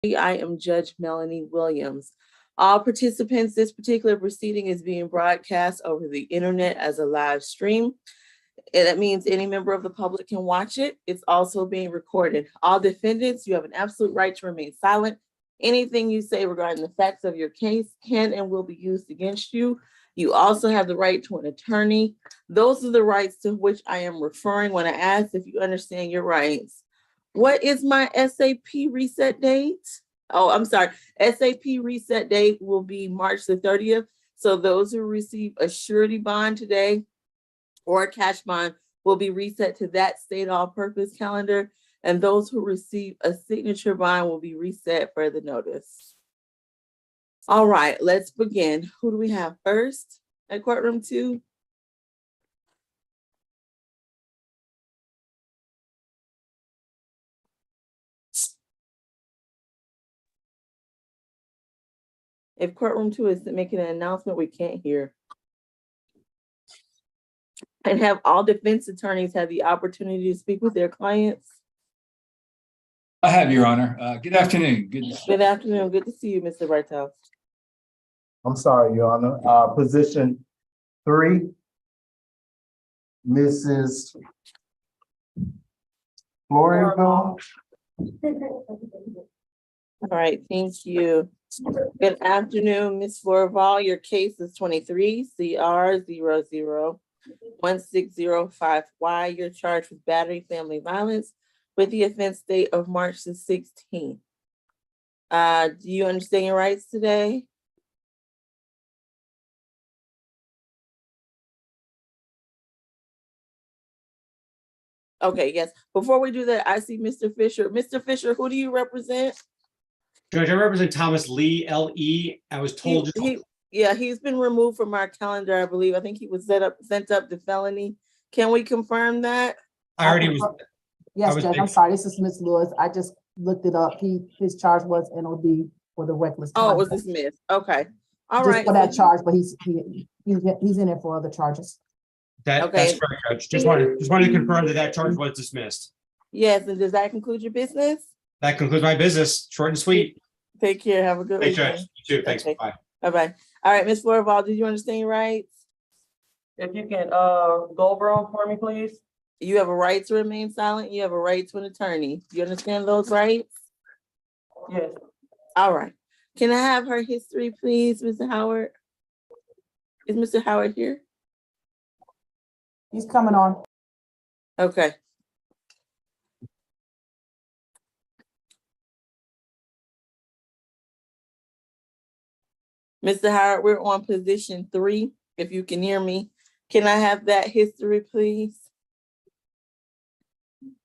I am Judge Melanie Williams. All participants, this particular proceeding is being broadcast over the internet as a live stream. And that means any member of the public can watch it. It's also being recorded. All defendants, you have an absolute right to remain silent. Anything you say regarding the facts of your case can and will be used against you. You also have the right to an attorney. Those are the rights to which I am referring when I ask if you understand your rights. What is my SAP reset date? Oh, I'm sorry. SAP reset date will be March the 30th. So those who receive a surety bond today or a cash bond will be reset to that state all-purpose calendar. And those who receive a signature bond will be reset for the notice. All right, let's begin. Who do we have first at courtroom 2? If courtroom 2 is making an announcement, we can't hear. And have all defense attorneys had the opportunity to speak with their clients? I have, Your Honor. Good afternoon. Good afternoon. Good to see you, Mr. Bartel. I'm sorry, Your Honor. Position 3, Mrs. Florenville. All right, thank you. Good afternoon, Ms. Florval. Your case is 23 CR 001605Y. You're charged with battery, family violence with the offense date of March the 16th. Do you understand your rights today? Okay, yes. Before we do that, I see Mr. Fisher. Mr. Fisher, who do you represent? Judge, I represent Thomas Lee, L.E. I was told. He's been removed from our calendar, I believe. I think he was sent up to felony. Can we confirm that? I already was. Yes, Judge, I'm sorry. This is Ms. Lewis. I just looked it up. His charge was NOD for the reckless conduct. Oh, it was dismissed. Okay. All just right. for that charge, but he's in there for other charges. That's correct, Judge. Just wanted to confirm that charge was dismissed. Yes, and does that conclude your business? That concludes my business. Short and sweet. Take care. Have a good Thanks, weekend. Judge. You too. Thanks. Okay. Bye. Bye-bye. All right, Ms. Florval, did you understand your rights? If you can go over them for me, please. You have a right to remain silent. You have a right to an attorney. Do you understand those rights? Yes. All right. Can I have her history, please, Mr. Howard? Is Mr. Howard here? He's coming on. Okay. Mr. Howard, we're on position 3. If you can hear me, can I have that history, please?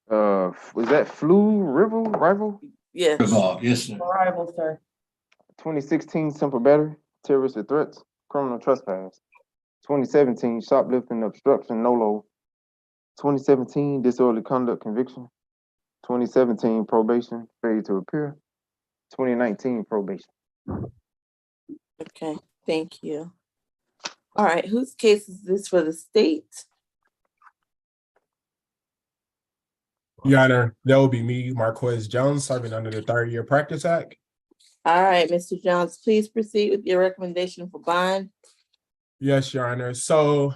Was that rival? Yes. Yes, sir. Arrival, sir. 2016 simple battery, terrorist threats, criminal trespass. 2017 shoplifting, obstruction, NOLO. 2017 disorderly conduct conviction. 2017 probation, failure to appear. 2019 probation. Okay, thank you. All right, whose case is this for the state? Your Honor, that will be me, Marquez Jones, serving under the Third Year Practice Act. All right, Mr. Jones, please proceed with your recommendation for bond. Yes, Your Honor. So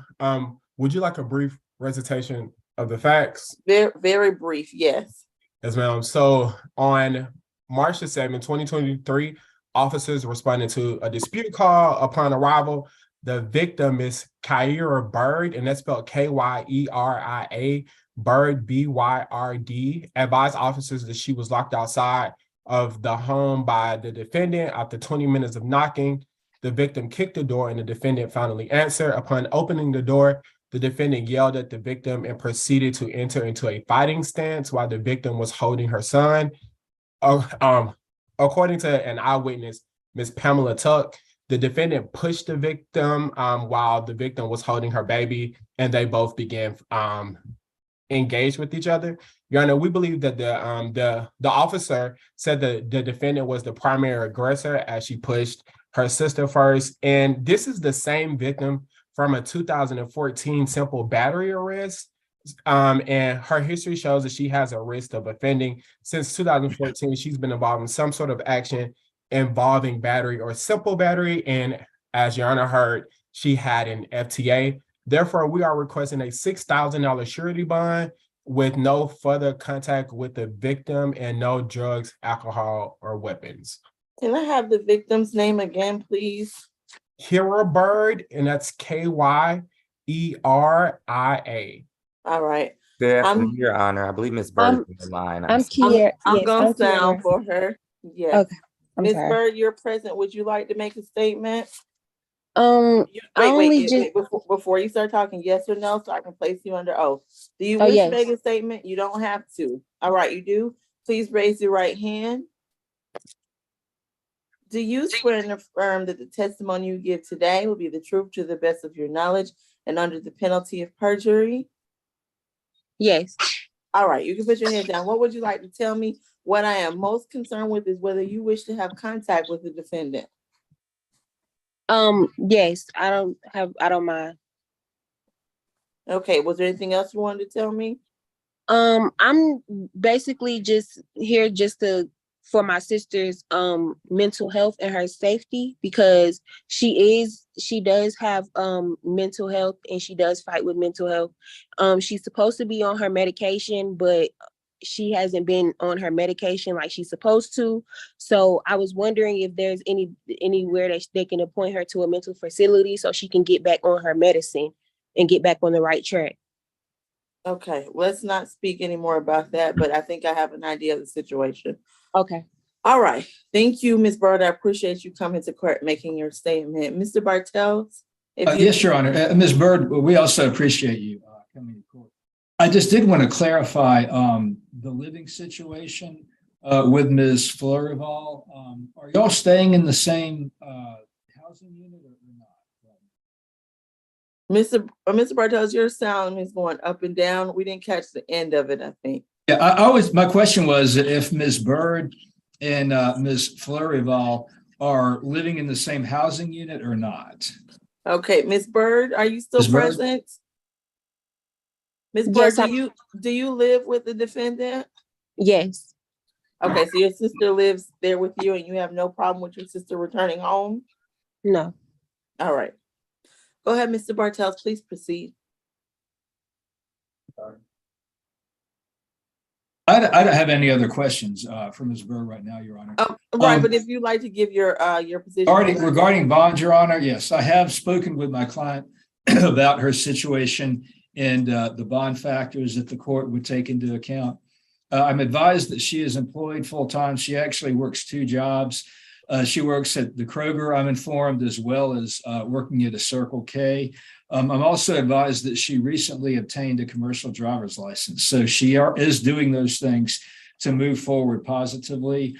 would you like a brief recitation of the facts? Very, very brief, yes. Yes, ma'am. So on March the 7th, 2023, officers responded to a dispute call. Upon arrival, the victim is Kyra Bird, and that's spelled Kyeria, Bird, Byrd, advised officers that she was locked outside of the home by the defendant. After 20 minutes of knocking, the victim kicked the door and the defendant finally answered. Upon opening the door, the defendant yelled at the victim and proceeded to enter into a fighting stance while the victim was holding her son. According to an eyewitness, Ms. Pamela Tuck, the defendant pushed the victim while the victim was holding her baby, and they both began engaged with each other. Your Honor, we believe that the officer said that the defendant was the primary aggressor as she pushed her sister first. And this is the same victim from a 2014 simple battery arrest. And her history shows that she has a risk of offending. Since 2014, she's been involved in some sort of action involving battery or simple battery. And as Your Honor heard, she had an FTA. Therefore, we are requesting a $6,000 surety bond with no further contact with the victim and no drugs, alcohol, or weapons. Can I have the victim's name again, please? Kira Bird, and that's Kyieria. All right. Good I'm- afternoon, Your Honor. I believe Ms. Bird is on the line. I'm Kiera. I'm Yes, gonna I'm sound Kiera. for her. Yes. Okay, I'm Ms. sorry. Bird, you're present. Would you like to make a statement? I only just Before you start talking, yes or no, so I can place you under oath. Do you Oh, wish yes. to make a statement? You don't have to. All right, you do. Please raise your right hand. Do you swear and affirm that the testimony you give today will be the truth to the best of your knowledge and under the penalty of perjury? yes. All right, you can put your head down. What would you like to tell me? What I am most concerned with is whether you wish to have contact with the defendant. Yes. I don't mind. Okay, was there anything else you wanted to tell me? I'm basically just here for my sister's mental health and her safety, because she does have mental health and she does fight with mental health. She's supposed to be on her medication, but she hasn't been on her medication like she's supposed to. So I was wondering if there's anywhere that they can appoint her to a mental facility so she can get back on her medicine and get back on the right track. Okay, let's not speak anymore about that, but I think I have an idea of the situation. Okay. All right. Thank you, Ms. Bird. I appreciate you coming to court, making your statement. Mr. Bartels? Yes, Your Honor. Ms. Bird, we also appreciate you coming to court. I just did want to clarify the living situation with Ms. Florival. Are y'all staying in the same housing unit or not? Mr. Bartels, your sound is going up and down. We didn't catch the end of it, I think. Yeah, my question was if Ms. Bird and Ms. Florival are living in the same housing unit or not. Okay, Ms. Bird, are you still Ms. Bird? present? Ms. Bird, Yes, do you live with the defendant? Yes. Okay, so your sister lives there with you and you have no problem with your sister returning home? No. All right. Go ahead, Mr. Bartels, please proceed. I don't have any other questions for Ms. Bird right now, Your Honor. Right, but if you'd like to give your position. Regarding bond, Your Honor, yes, I have spoken with my client about her situation and the bond factors that the court would take into account. I'm advised that she is employed full-time. She actually works 2 jobs. She works at the Kroger, I'm informed, as well as working at a Circle K. I'm also advised that she recently obtained a commercial driver's license. So she is doing those things to move forward positively.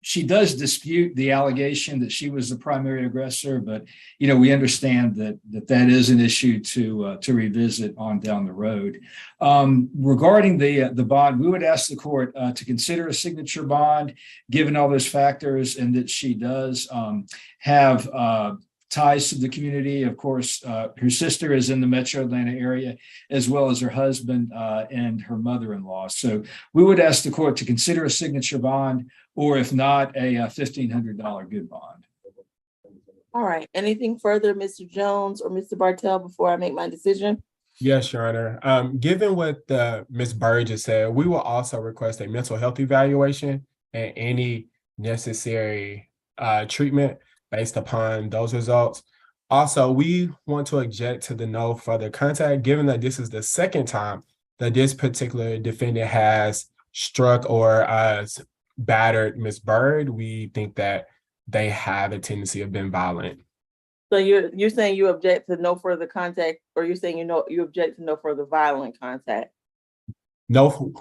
She does dispute the allegation that she was the primary aggressor, but we understand that is an issue to revisit on down the road. Regarding the bond, we would ask the court to consider a signature bond, given all those factors, and that she does have ties to the community. Of course, her sister is in the Metro Atlanta area, as well as her husband and her mother-in-law. So we would ask the court to consider a signature bond, or if not, a $1,500 good bond. All right. Anything further, Mr. Jones or Mr. Bartel, before I make my decision? Yes, Your Honor. Given what Ms. Bird just said, we will also request a mental health evaluation and any necessary treatment based upon those results. Also, we want to object to the no further contact, given that this is the second time that this particular defendant has struck or battered Ms. Bird. We think that they have a tendency of being violent. So you're saying you object to no further contact, or you're saying you object to no further violent contact? No,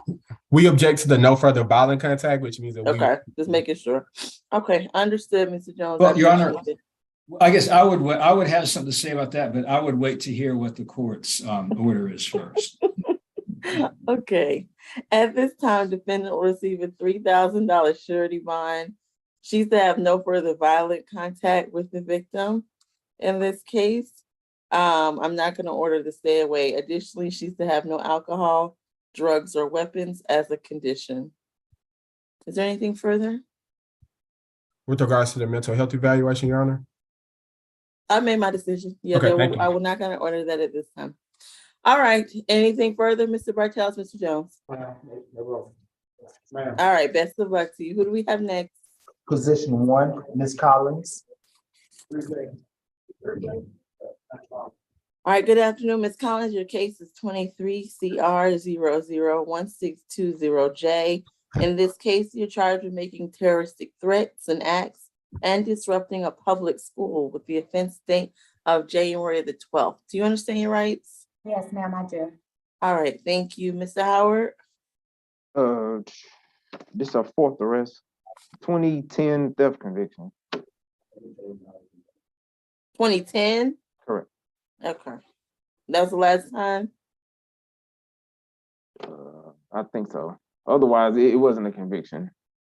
we object to the no further violent contact, which means that Okay, just making sure. Okay, understood, Mr. Jones. Well, Your Honor, appreciate it. I guess I would have something to say about that, but I would wait to hear what the court's order is first. Okay, at this time, defendant will receive a $3,000 surety bond. She's to have no further violent contact with the victim in this case. I'm not gonna order the stay away. Additionally, she's to have no alcohol, drugs, or weapons as a condition. Is there anything further? With regards to the mental health evaluation, Your Honor? I made my decision. Yeah, Okay, thank you. I will not gonna order that at this time. All right, anything further, Mr. Bartels, Mr. Jones? All right, best of luck to you. Who do we have next? Position one, Ms. Collins. All right, good afternoon, Ms. Collins. Your case is 23 CR 001620J. In this case, you're charged with making terroristic threats and acts and disrupting a public school with the offense date of January the 12th. Do you understand your rights? Yes, ma'am, I do. All right, thank you. Mr. Howard? This is our fourth arrest. 2010 theft conviction. 2010? Correct. Okay. That was the last time? I think so. Otherwise, it wasn't a conviction.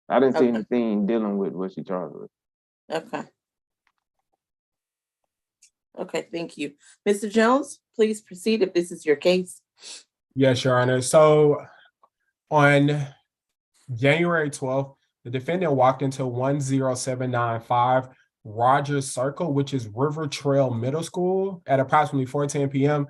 I didn't see Okay. anything dealing with what she charged with. Okay. Okay, thank you. Mr. Jones, please proceed if this is your case. Yes, Your Honor. So on January 12th, the defendant walked into 10795 Rogers Circle, which is River Trail Middle School, at approximately 4:10 p.m.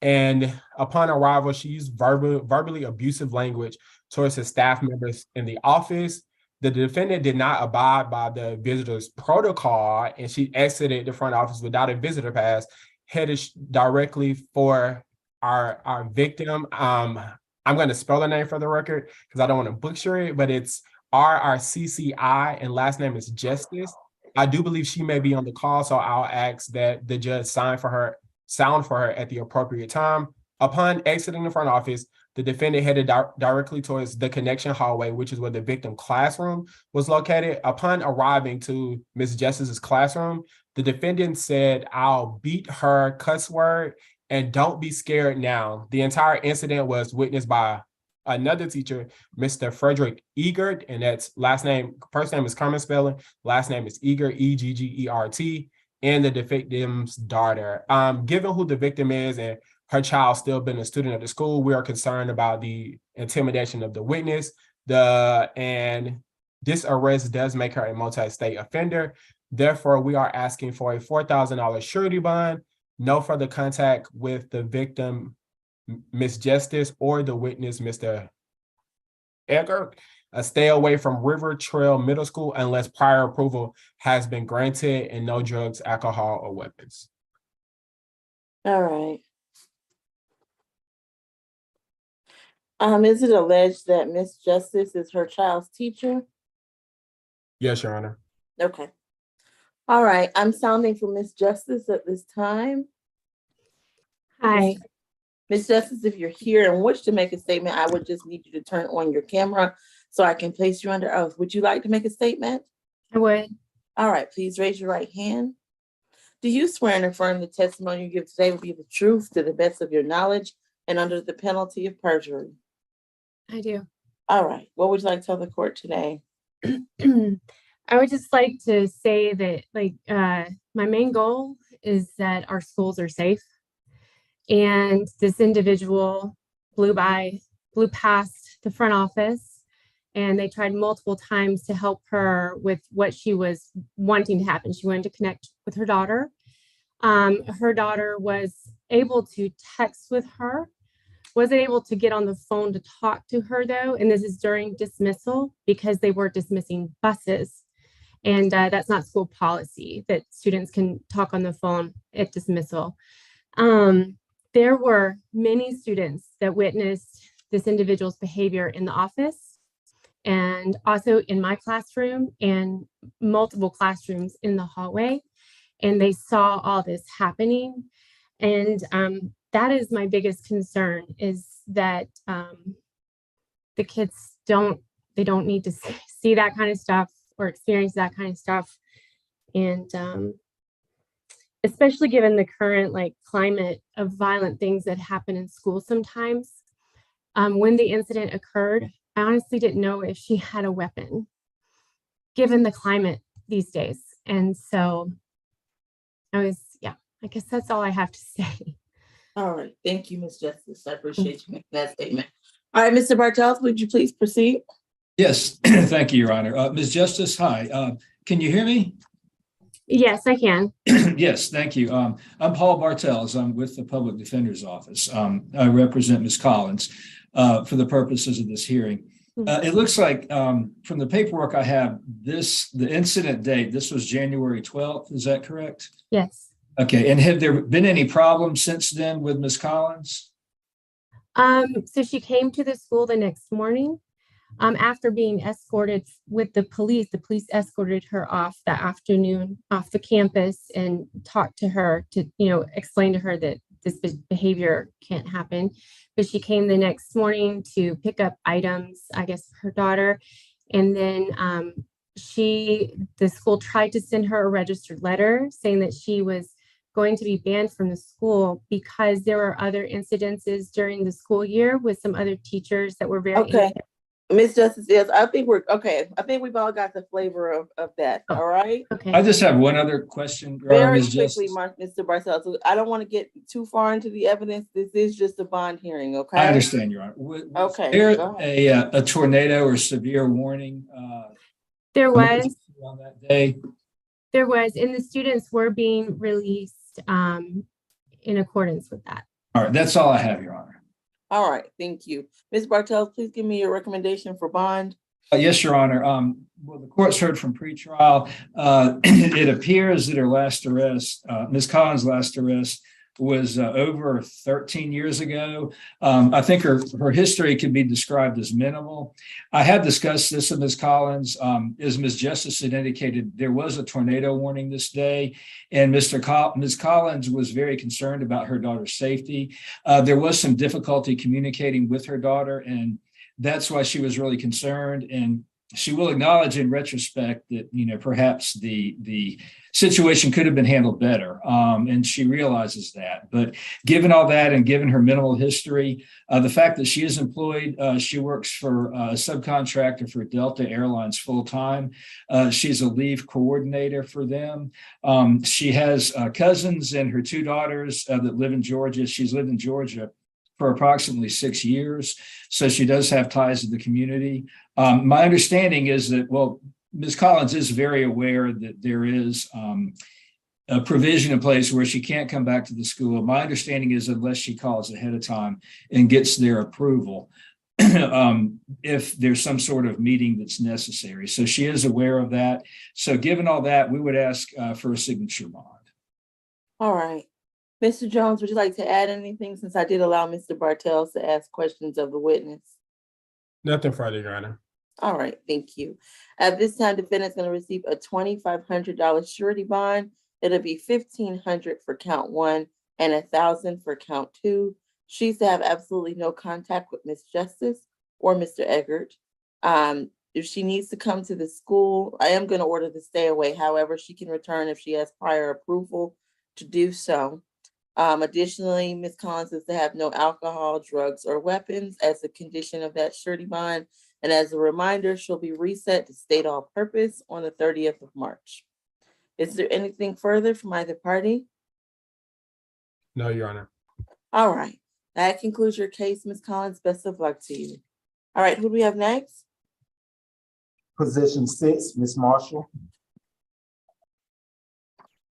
And upon arrival, she used verbally abusive language towards his staff members in the office. The defendant did not abide by the visitor's protocol, and she exited the front office without a visitor pass, headed directly for our victim. I'm going to spell her name for the record because I don't want to butcher it, but it's RRCCI, and last name is Justice. I do believe she may be on the call, so I'll ask that the judge sound for her at the appropriate time. Upon exiting the front office, the defendant headed directly towards the connection hallway, which is where the victim classroom was located. Upon arriving to Ms. Justice's classroom, the defendant said, "I'll beat her," cuss word, and "don't be scared now." The entire incident was witnessed by another teacher, Mr. Frederick Egert, and that's first name is Carmen spelling, last name is Egert, Eggert, and the victim's daughter. Given who the victim is and her child still been a student at the school, we are concerned about the intimidation of the witness. And this arrest does make her a multi-state offender. Therefore, we are asking for a $4,000 surety bond, no further contact with the victim, Ms. Justice, or the witness, Mr. Egger. Stay away from River Trail Middle School unless prior approval has been granted, and no drugs, alcohol, or weapons. All right. Is it alleged that Miss Justice is her child's teacher? Yes, Your Honor. Okay. All right, I'm sounding for Miss Justice at this time. Hi. Miss Justice, if you're here and wish to make a statement, I would just need you to turn on your camera so I can place you under oath. Would you like to make a statement? I would. All right, please raise your right hand. Do you swear and affirm the testimony you give today will be the truth to the best of your knowledge and under the penalty of perjury? I do. All right, what would you like to tell the court today? I would just like to say that my main goal is that our schools are safe. And this individual blew past the front office, and they tried multiple times to help her with what she was wanting to happen. She wanted to connect with her daughter. Her daughter was able to text with her, wasn't able to get on the phone to talk to her though. And this is during dismissal because they were dismissing buses. And that's not school policy that students can talk on the phone at dismissal. There were many students that witnessed this individual's behavior in the office and also in my classroom and multiple classrooms in the hallway. And they saw all this happening. And that is my biggest concern, is that the kids don't need to see that kind of stuff or experience that kind of stuff. And especially given the current climate of violent things that happen in school sometimes. When the incident occurred, I honestly didn't know if she had a weapon, given the climate these days. And so I guess that's all I have to say. All right, thank you, Ms. Justice. I appreciate you making that statement. All right, Mr. Bartels, would you please proceed? Yes, thank you, Your Honor. Ms. Justice, hi. Can you hear me? Yes, I can. Yes, thank you. I'm Paul Bartels. I'm with the Public Defender's Office. I represent Ms. Collins for the purposes of this hearing. It looks like from the paperwork I have, the incident date, this was January 12th. Is that correct? Yes. Okay. And have there been any problems since then with Ms. Collins? So she came to the school the next morning. After being escorted with the police escorted her off that afternoon off the campus and talked to her to, explain to her that this behavior can't happen. But she came the next morning to pick up items, I guess, for her daughter. And then the school tried to send her a registered letter saying that she was going to be banned from the school because there were other incidences during the school year with some other teachers that were very Okay. Ms. Justice, yes, I think we're okay. I think we've all got the flavor of that. All right. Okay. I just have one other question. Very Ms. quickly, Justice. Mr. Bartels. So I don't want to get too far into the evidence. This is just a bond hearing, okay? I understand, Your Honor. Was there a tornado or severe warning? There was. On that day? There was, and the students were being released in accordance with that. All right, that's all I have, Your Honor. All right, thank you. Ms. Bartels, please give me your recommendation for bond. Yes, Your Honor. Well, the court's heard from pretrial. It appears that her last arrest, Ms. Collins' last arrest, was over 13 years ago. I think her history can be described as minimal. I have discussed this with Ms. Collins. As Ms. Justice had indicated, there was a tornado warning this day, and Ms. Collins was very concerned about her daughter's safety. There was some difficulty communicating with her daughter, and that's why she was really concerned. And she will acknowledge in retrospect that, perhaps the situation could have been handled better. And she realizes that. But given all that and given her minimal history, the fact that she is employed, she works for a subcontractor for Delta Airlines full time. She's a leave coordinator for them. She has cousins and her two daughters that live in Georgia. She's lived in Georgia for approximately 6 years. So she does have ties to the community. My understanding is that, Ms. Collins is very aware that there is a provision in place where she can't come back to the school. My understanding is unless she calls ahead of time and gets their approval, if there's some sort of meeting that's necessary. So she is aware of that. So given all that, we would ask for a signature bond. All right. Mr. Jones, would you like to add anything since I did allow Mr. Bartels to ask questions of the witness? Nothing further, Your Honor. All right, thank you. At this time, defendant's going to receive a $2,500 surety bond. It'll be $1,500 for count 1 and $1,000 for count 2. She's to have absolutely no contact with Ms. Justice or Mr. Eggert. If she needs to come to the school, I am going to order the stay away. However, she can return if she has prior approval to do so. Additionally, Ms. Collins is to have no alcohol, drugs, or weapons as a condition of that surety bond. And as a reminder, she'll be reset to state all purpose on the 30th of March. Is there anything further from either party? No, Your Honor. All right. That concludes your case, Ms. Collins. Best of luck to you. All right, who do we have next? Position 6, Ms. Marshall.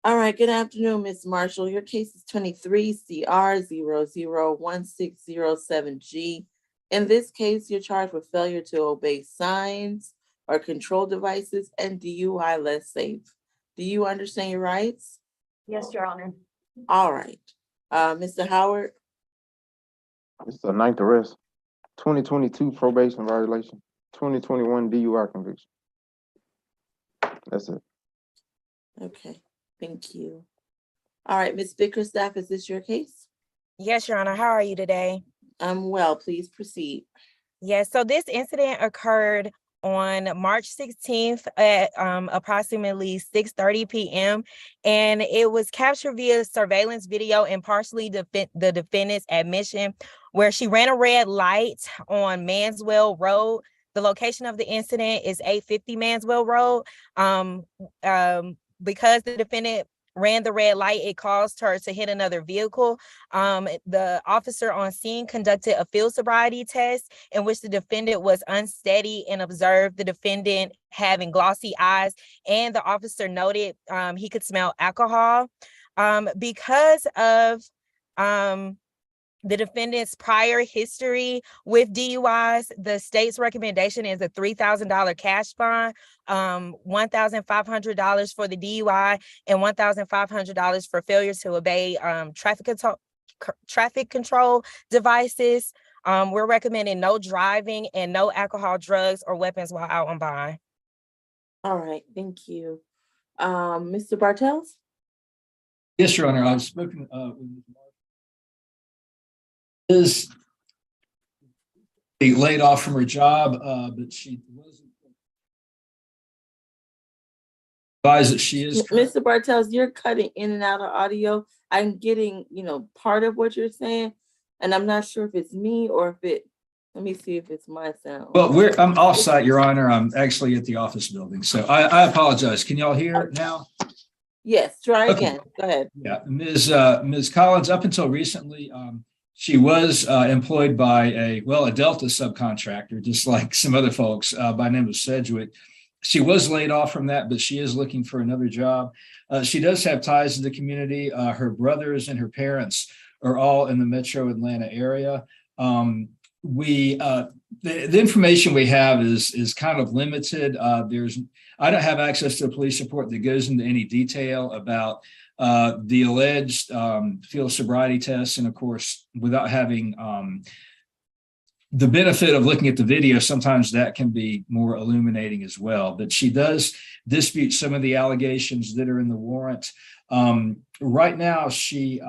All right, good afternoon, Ms. Marshall. Your case is 23 CR 001607G. In this case, you're charged with failure to obey signs or control devices and DUI less safe. Do you understand your rights? Yes, Your Honor. All right. Mr. Howard? It's a ninth arrest, 2022 probation violation, 2021 DUI conviction. That's it. Okay, thank you. All right, Ms. Bickerstaff, is this your case? Yes, Your Honor. How are you today? I'm well, please proceed. Yes, so this incident occurred on March 16th at approximately 6:30 p.m. And it was captured via surveillance video and partially the defendant's admission, where she ran a red light on Manswell Road. The location of the incident is 850 Manswell Road. Because the defendant ran the red light, it caused her to hit another vehicle. The officer on scene conducted a field sobriety test in which the defendant was unsteady and observed the defendant having glossy eyes, and the officer noted he could smell alcohol. Because of the defendant's prior history with DUIs, the state's recommendation is a $3,000 cash fine, $1,500 for the DUI, and $1,500 for failure to obey traffic control devices. We're recommending no driving and no alcohol, drugs, or weapons while out on bond. All right, thank you. Mr. Bartels? Yes, Your Honor, I've spoken with is laid off from her job, but she wasn't advised that she is. Mr. Bartels, you're cutting in and out of audio. I'm getting, part of what you're saying, and I'm not sure if it's me or if let me see if it's my sound. Well, I'm off-site, Your Honor. I'm actually at the office building, so I apologize. Can y'all hear it now? Yes, try again. Go ahead. Yeah, Ms. Collins, up until recently, she was employed by a Delta subcontractor, just like some other folks by name of Sedgwick. She was laid off from that, but she is looking for another job. She does have ties to the community. Her brothers and her parents are all in the metro Atlanta area. The information we have is kind of limited. I don't have access to a police report that goes into any detail about the alleged field sobriety tests, and of course, without having the benefit of looking at the video, sometimes that can be more illuminating as well. But she does dispute some of the allegations that are in the warrant. Right now, she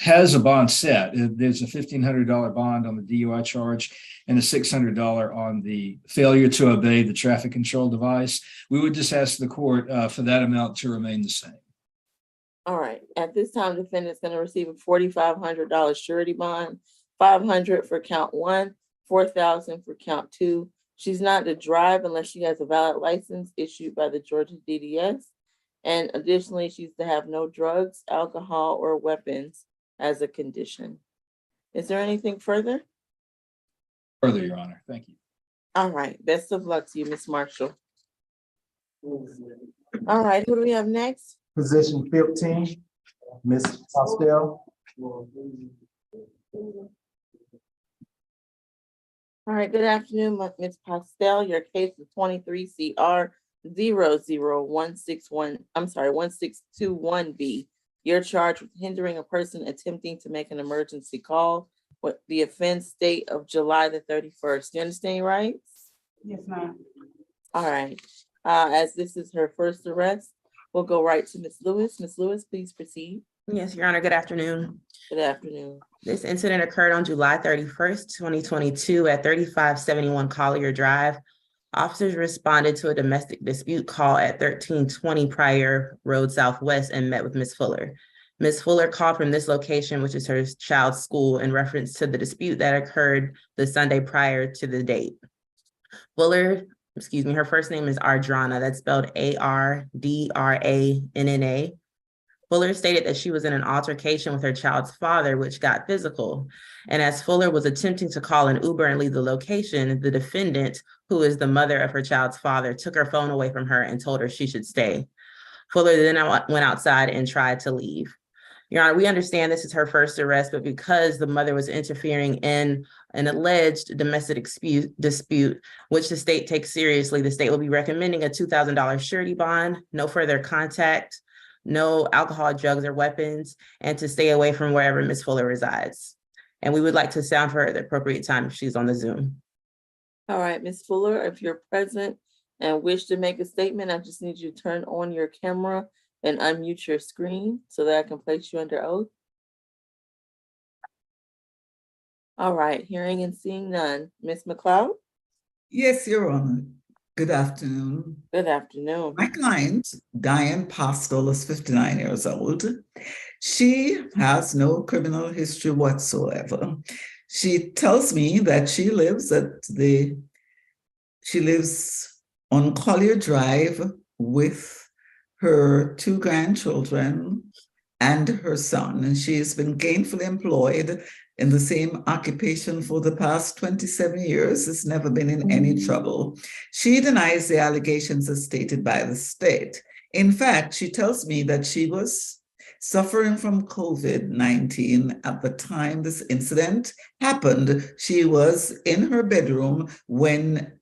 has a bond set. There's a $1,500 bond on the DUI charge and a $600 on the failure to obey the traffic control device. We would just ask the court for that amount to remain the same. All right. At this time, the defendant's going to receive a $4,500 surety bond, $500 for count 1, $4,000 for count 2. She's not to drive unless she has a valid license issued by the Georgia DDS. And additionally, she's to have no drugs, alcohol, or weapons as a condition. Is there anything further? Further, Your Honor. Thank you. All right. Best of luck to you, Ms. Marshall. All right. Who do we have next? Position 15, Ms. Pastel. All right. Good afternoon, Ms. Pastel. Your case is 23 CR 1621B. You're charged with hindering a person attempting to make an emergency call with the offense date of July the 31st. You understand your rights? Yes, ma'am. All right. As this is her first arrest, we'll go right to Ms. Lewis. Ms. Lewis, please proceed. Yes, Your Honor. Good afternoon. Good afternoon. This incident occurred on July 31st, 2022 at 3571 Collier Drive. Officers responded to a domestic dispute call at 1320 Pryor Road Southwest and met with Ms. Fuller. Ms. Fuller called from this location, which is her child's school, in reference to the dispute that occurred the Sunday prior to the date. Fuller, her first name is Ardrana, that's spelled ARDRANNA. Fuller stated that she was in an altercation with her child's father, which got physical. And as Fuller was attempting to call an Uber and leave the location, the defendant, who is the mother of her child's father, took her phone away from her and told her she should stay. Fuller then went outside and tried to leave. Your Honor, we understand this is her first arrest, but because the mother was interfering in an alleged domestic dispute, which the state takes seriously, the state will be recommending a $2,000 surety bond, no further contact, no alcohol, drugs, or weapons, and to stay away from wherever Ms. Fuller resides. And we would like to sound for her at the appropriate time if she's on the Zoom. All right, Ms. Fuller, if you're present and wish to make a statement, I just need you to turn on your camera and unmute your screen so that I can place you under oath. All right, hearing and seeing none. Ms. McLeod? Yes, Your Honor. Good afternoon. Good afternoon. My client, Diane Postel, is 59 years old. She has no criminal history whatsoever. She tells me that she lives on Collier Drive with her 2 grandchildren, and her son. And she has been gainfully employed in the same occupation for the past 27 years, has never been in any trouble. She denies the allegations as stated by the state. In fact, she tells me that she was suffering from COVID-19 at the time this incident happened. She was in her bedroom when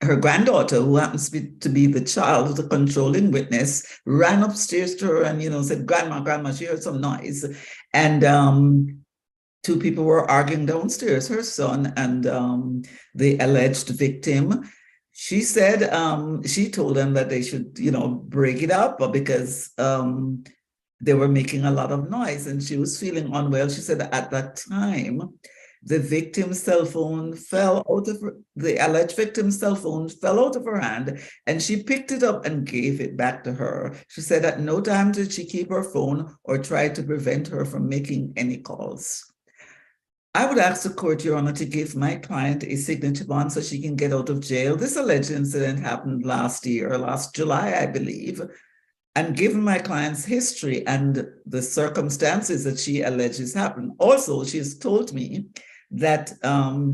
her granddaughter, who happens to be the child of the controlling witness, ran upstairs to her and, said, grandma, she heard some noise. And 2 people were arguing downstairs, her son and the alleged victim. She said, she told them that they should, break it up because they were making a lot of noise and she was feeling unwell. She said that at that time, the victim's cell phone the alleged victim's cell phone fell out of her hand, and she picked it up and gave it back to her. She said at no time did she keep her phone or try to prevent her from making any calls. I would ask the court, Your Honor, to give my client a signature bond so she can get out of jail. This alleged incident happened last July, I believe. And given my client's history and the circumstances that she alleges happened, also she has told me that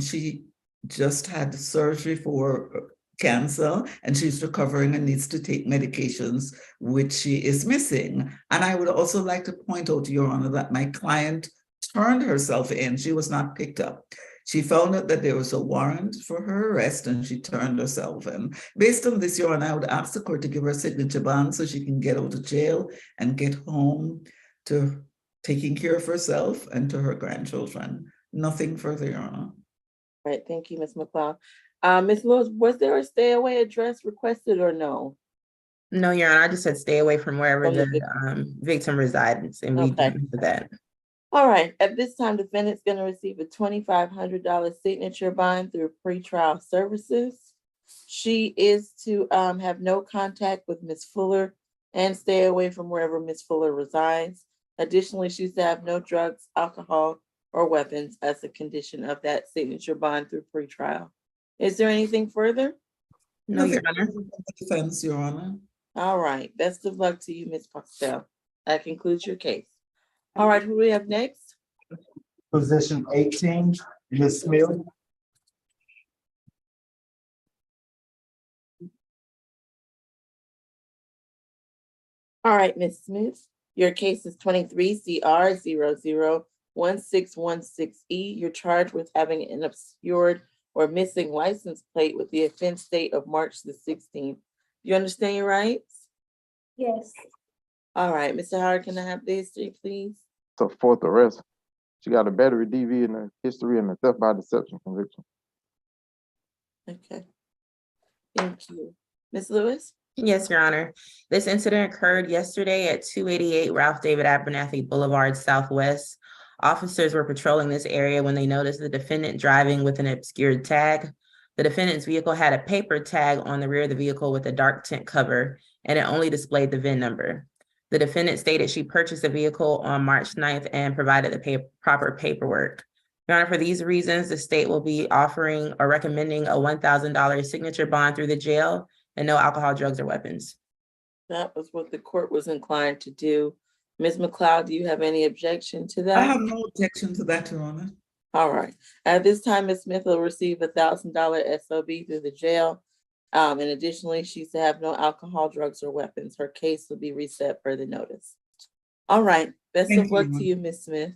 she just had surgery for cancer and she's recovering and needs to take medications, which she is missing. And I would also like to point out, Your Honor, that my client turned herself in. She was not picked up. She found out that there was a warrant for her arrest and she turned herself in. Based on this, Your Honor, I would ask the court to give her a signature bond so she can get out of jail and get home to taking care of herself and to her grandchildren. Nothing further, Your Honor. All right, thank you, Ms. McLeod. Ms. Lewis, was there a stay away address requested or no? No, Your Honor, I just said stay away from wherever the victim resides, and we Okay. did that. All right, at this time, defendant's going to receive a $2,500 signature bond through pretrial services. She is to have no contact with Ms. Fuller and stay away from wherever Ms. Fuller resides. Additionally, she's to have no drugs, alcohol, or weapons as a condition of that signature bond through pretrial. Is there anything further? No, Your Honor. Defense, Your Honor. All right, best of luck to you, Ms. Pastel. That concludes your case. All right, who do we have next? Position 18, Ms. Smith. All right, Ms. Smith, your case is 23 CR 001616E. You're charged with having an obscured or missing license plate with the offense date of March the 16th. You understand your rights? Yes. All right, Mr. Howard, can I have the history, please? So 4th arrest. She got a battery DV in her history and a theft by deception conviction. Okay. Thank you. Ms. Lewis? Yes, Your Honor. This incident occurred yesterday at 288 Ralph David Abernathy Boulevard Southwest. Officers were patrolling this area when they noticed the defendant driving with an obscured tag. The defendant's vehicle had a paper tag on the rear of the vehicle with a dark tint cover, and it only displayed the VIN number. The defendant stated she purchased the vehicle on March 9th and provided the proper paperwork. Your Honor, for these reasons, the state will be offering or recommending a $1,000 signature bond through the jail and no alcohol, drugs, or weapons. That was what the court was inclined to do. Ms. McLeod, do you have any objection to that? I have no objection to that, Your Honor. All right. At this time, Ms. Smith will receive a $1,000 SOB through the jail. And additionally, she's to have no alcohol, drugs, or weapons. Her case will be reset per the notice. All right. Best of luck to you, Ms. Smith.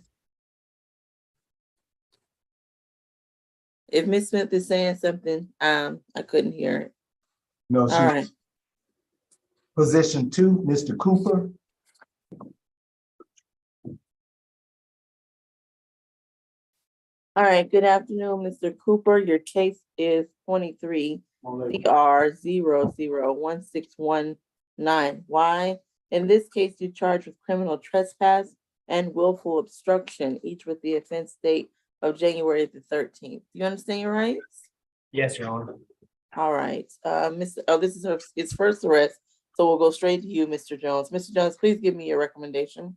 If Ms. Smith is saying something, I couldn't hear it. No, All right. Position 2, Mr. Cooper. All right. Good afternoon, Mr. Cooper. Your case is 23 CR 001619Y. In this case, you're charged with criminal trespass and willful obstruction, each with the offense date of January the 13th. Do you understand your rights? Yes, Your Honor. All right. This is his first arrest, so we'll go straight to you, Mr. Jones. Mr. Jones, please give me your recommendation.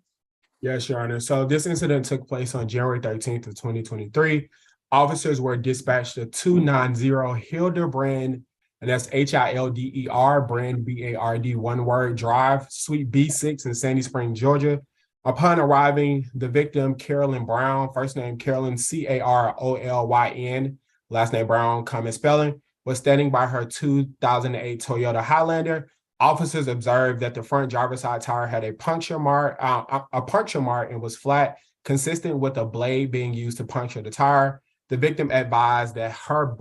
Yes, Your Honor. So this incident took place on January 13th of 2023. Officers were dispatched to 290 Hildebrand and that's Hilder, Brand BARD, one word, Drive, Suite B6 in Sandy Spring, Georgia. Upon arriving, the victim, Carolyn Brown, first name Carolyn, Carolyn, last name Brown, common spelling, was standing by her 2008 Toyota Highlander. Officers observed that the front driver's side tire had a puncture mark and was flat, consistent with a blade being used to puncture the tire. The victim advised that her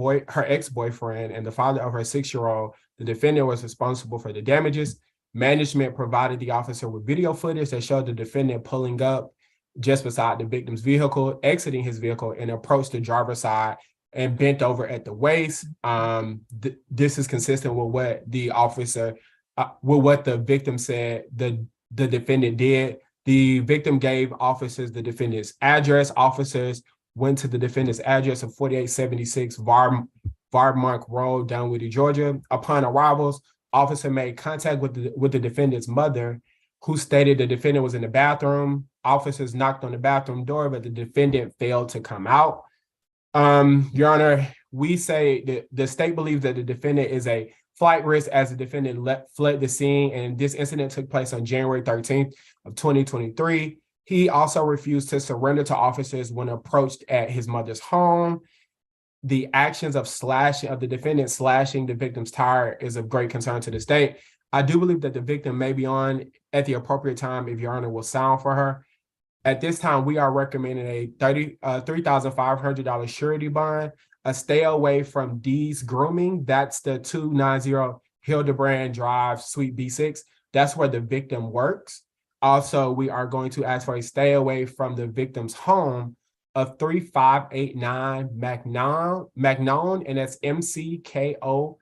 ex-boyfriend and the father of her 6-year-old, the defendant, was responsible for the damages. Management provided the officer with video footage that showed the defendant pulling up just beside the victim's vehicle, exiting his vehicle, and approached the driver's side and bent over at the waist. This is consistent with what the officer, with what the victim said the defendant did. The victim gave officers the defendant's address. Officers went to the defendant's address of 4876 Varmont Road, Dunwoody, Georgia. Upon arrivals, officer made contact with the defendant's mother, who stated the defendant was in the bathroom. Officers knocked on the bathroom door, but the defendant failed to come out. Your Honor, we say that the state believes that the defendant is a flight risk as the defendant fled the scene, and this incident took place on January 13th of 2023. He also refused to surrender to officers when approached at his mother's home. The actions of the defendant slashing the victim's tire is of great concern to the state. I do believe that the victim may be on at the appropriate time if Your Honor will sound for her. At this time, we are recommending a $3,500 surety bond, a stay away from D's Grooming. That's the 290 Hildebrand Drive, Suite B6. That's where the victim works. Also, we are going to ask for a stay away from the victim's home of 3589 Magnon, and that's MCKOWN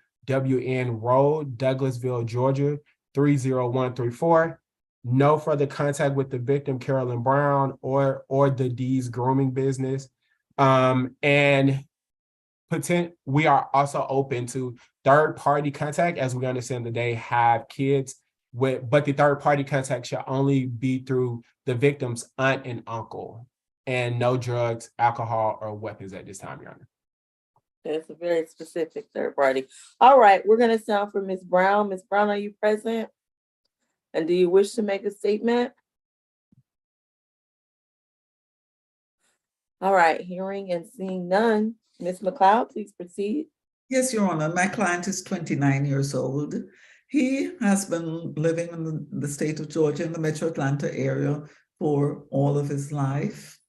Road, Douglasville, Georgia, 30134. No further contact with the victim, Carolyn Brown, or the D's Grooming business. And we are also open to third-party contact, as we understand that they have kids but the third-party contact should only be through the victim's aunt and uncle, and no drugs, alcohol, or weapons at this time, Your Honor. That's a very specific third party. All right, we're gonna sound for Ms. Brown. Ms. Brown, are you present? And do you wish to make a statement? All right, hearing and seeing none. Ms. McLeod, please proceed. Yes, Your Honor. My client is 29 years old. He has been living in the state of Georgia in the Metro Atlanta area for all of his life.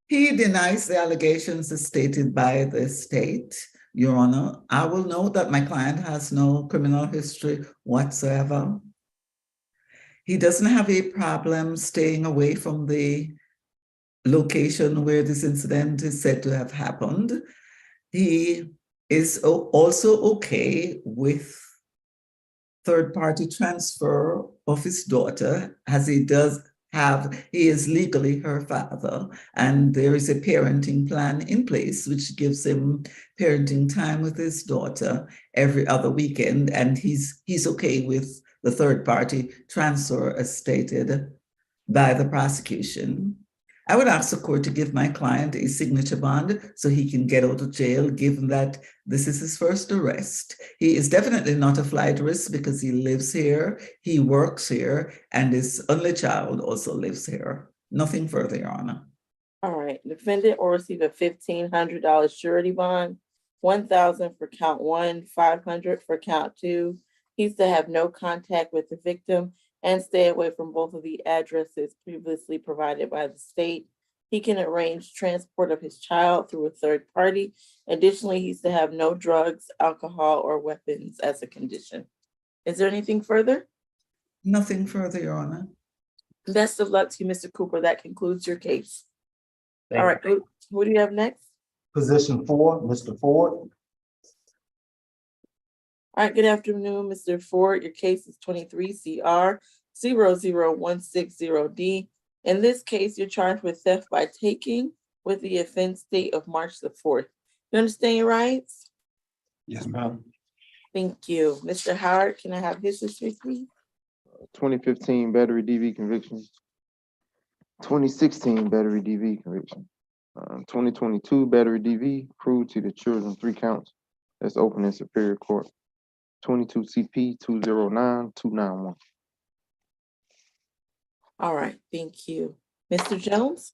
He denies the allegations as stated by the state, Your Honor. I will note that my client has no criminal history whatsoever. He doesn't have a problem staying away from the location where this incident is said to have happened. He is also okay with third-party transfer of his daughter, as he is legally her father, and there is a parenting plan in place which gives him parenting time with his daughter every other weekend, and he's okay with the third-party transfer as stated by the prosecution. I would ask the court to give my client a signature bond so he can get out of jail, given that this is his first arrest. He is definitely not a flight risk because he lives here, he works here, and his only child also lives here. Nothing further, Your Honor. All right, defendant will receive a $1,500 surety bond, $1,000 for count 1, $500 for count 2. He's to have no contact with the victim and stay away from both of the addresses previously provided by the state. He can arrange transport of his child through a third party. Additionally, he's to have no drugs, alcohol, or weapons as a condition. Is there anything further? Nothing further, Your Honor. Best of luck to you, Mr. Cooper. That concludes your case. All right, who do you have next? Position 4, Mr. Ford. All right, good afternoon, Mr. Ford. Your case is 23 CR 00160D. In this case, you're charged with theft by taking with the offense date of March the 4th. You understand your rights? Yes, ma'am. Thank you. Mr. Howard, can I have his history, please? 2015 battery DV conviction. 2016 battery DV conviction. 2022 battery DV, cruelty to children, 3 counts. That's open in Superior Court. 22 CP 209-291. All right, thank you. Mr. Jones?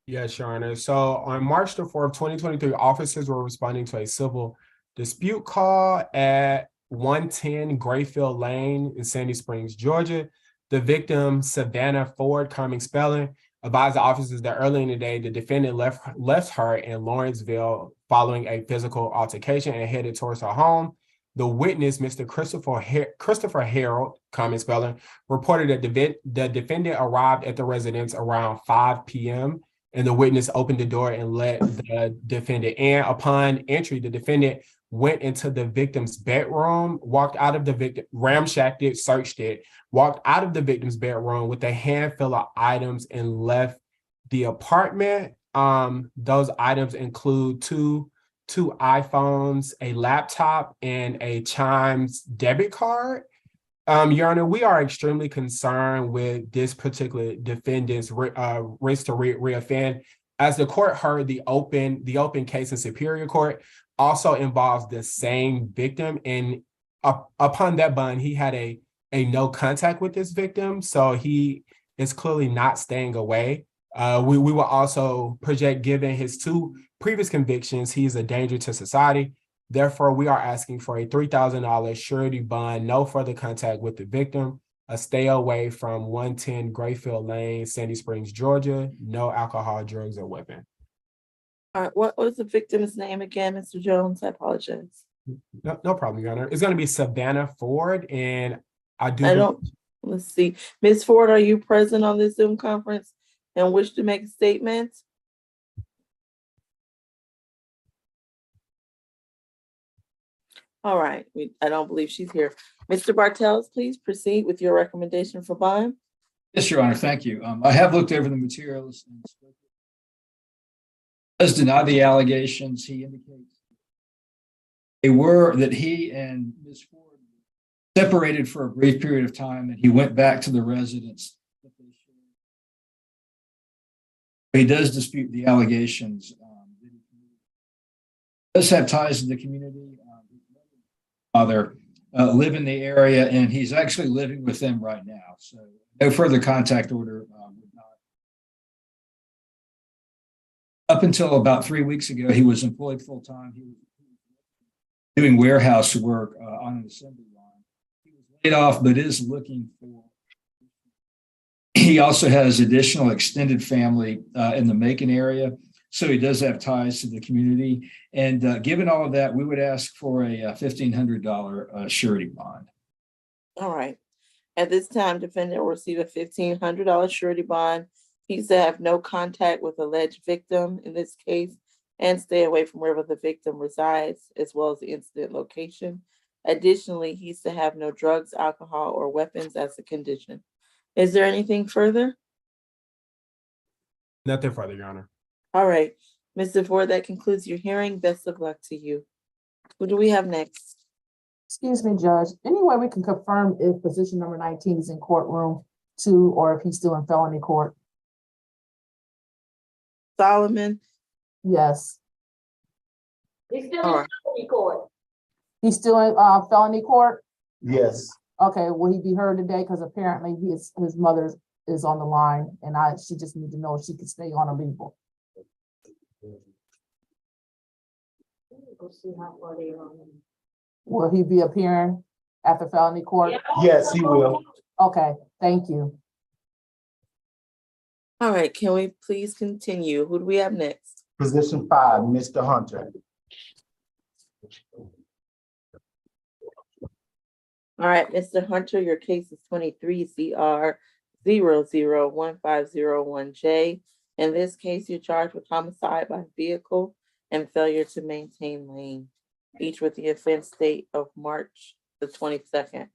Yes, Your Honor. So on March the 4th, 2023, officers were responding to a civil dispute call at 110 Grayfield Lane in Sandy Springs, Georgia. The victim, Savannah Ford Cumming Spelling, advised the officers that early in the day, the defendant left her in Lawrenceville following a physical altercation and headed towards her home. The witness, Mr. Christopher Harold Cumming Spelling, reported that the defendant arrived at the residence around 5 p.m. and the witness opened the door and let the defendant in. Upon entry, the defendant went into the victim's bedroom, walked out of the victim, ramshacked it, searched it, walked out of the victim's bedroom with a handful of items and left the apartment. Those items include two iPhones, a laptop, and a Chimes debit card. Your Honor, we are extremely concerned with this particular defendant's risk to reoffend. As the court heard, the open case in Superior Court also involves the same victim, and upon that bond, he had a no contact with this victim, so he is clearly not staying away. We will also project, given his 2 previous convictions, he is a danger to society. Therefore, we are asking for a $3,000 surety bond, no further contact with the victim, a stay away from 110 Grayfield Lane, Sandy Springs, Georgia, no alcohol, drugs, or weapon. All right, what was the victim's name again, Mr. Jones? I apologize. No problem, Your Honor. It's going to be Savannah Ford, and let's see. Ms. Ford, are you present on this Zoom conference and wish to make a statement? All right, I don't believe she's here. Mr. Bartels, please proceed with your recommendation for bond. Yes, Your Honor, thank you. I have looked over the materials and does deny the allegations. He indicates that he and Ms. Ford separated for a brief period of time, and he went back to the residence. He does dispute the allegations. He does have ties to the community. Father live in the area, and he's actually living with them right now. So no further contact order would not. Up until about 3 weeks ago, he was employed full time. He was doing warehouse work on an assembly line. He was laid off, but is looking for. He also has additional extended family in the Macon area. So he does have ties to the community. And given all of that, we would ask for a $1,500 surety bond. All right. At this time, defendant will receive a $1,500 surety bond. He's to have no contact with alleged victim in this case and stay away from wherever the victim resides, as well as the incident location. Additionally, he's to have no drugs, alcohol, or weapons as a condition. Is there anything further? Nothing further, Your Honor. All right, Mr. Ford, that concludes your hearing. Best of luck to you. Who do we have next? Excuse me, Judge. Any way we can confirm if position number 19 is in courtroom 2 or if he's still in felony court? Solomon? Yes. He's still in felony court. He's still in felony court? Yes. Okay, will he be heard today? Because apparently his mother is on the line, and she just need to know if she can stay on a legal. Will he be appearing at the felony court? Yes, he will. Okay, thank you. All right, can we please continue? Who do we have next? Position 5, Mr. Hunter. All right, Mr. Hunter, your case is 23 CR 001501J. In this case, you're charged with homicide by vehicle and failure to maintain lane, each with the offense date of March the 22nd.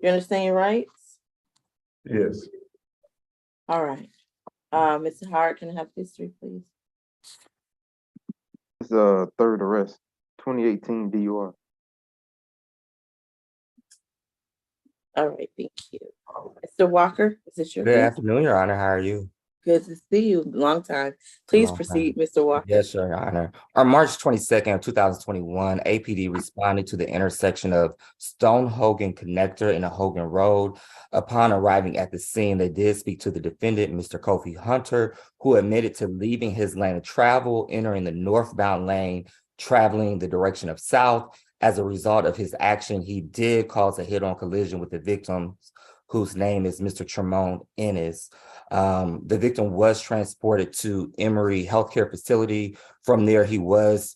You understand your rights? Yes. All right. Mr. Howard, can I have history, please? It's a third arrest, 2018 DUI. All right, thank you. Mr. Walker, is this your Good case? afternoon, Your Honor. How are you? Good to see you. Long time. Please Long proceed, Mr. Walker. Yes, Your Honor. On March 22nd, 2021, APD responded to the intersection of Stone Hogan Connector and Hogan Road. Upon arriving at the scene, they did speak to the defendant, Mr. Kofi Hunter, who admitted to leaving his lane of travel, entering the northbound lane, traveling the direction of south. As a result of his action, he did cause a head-on collision with the victim, whose name is Mr. Tremont Ennis. The victim was transported to Emory Healthcare Facility. From there, he was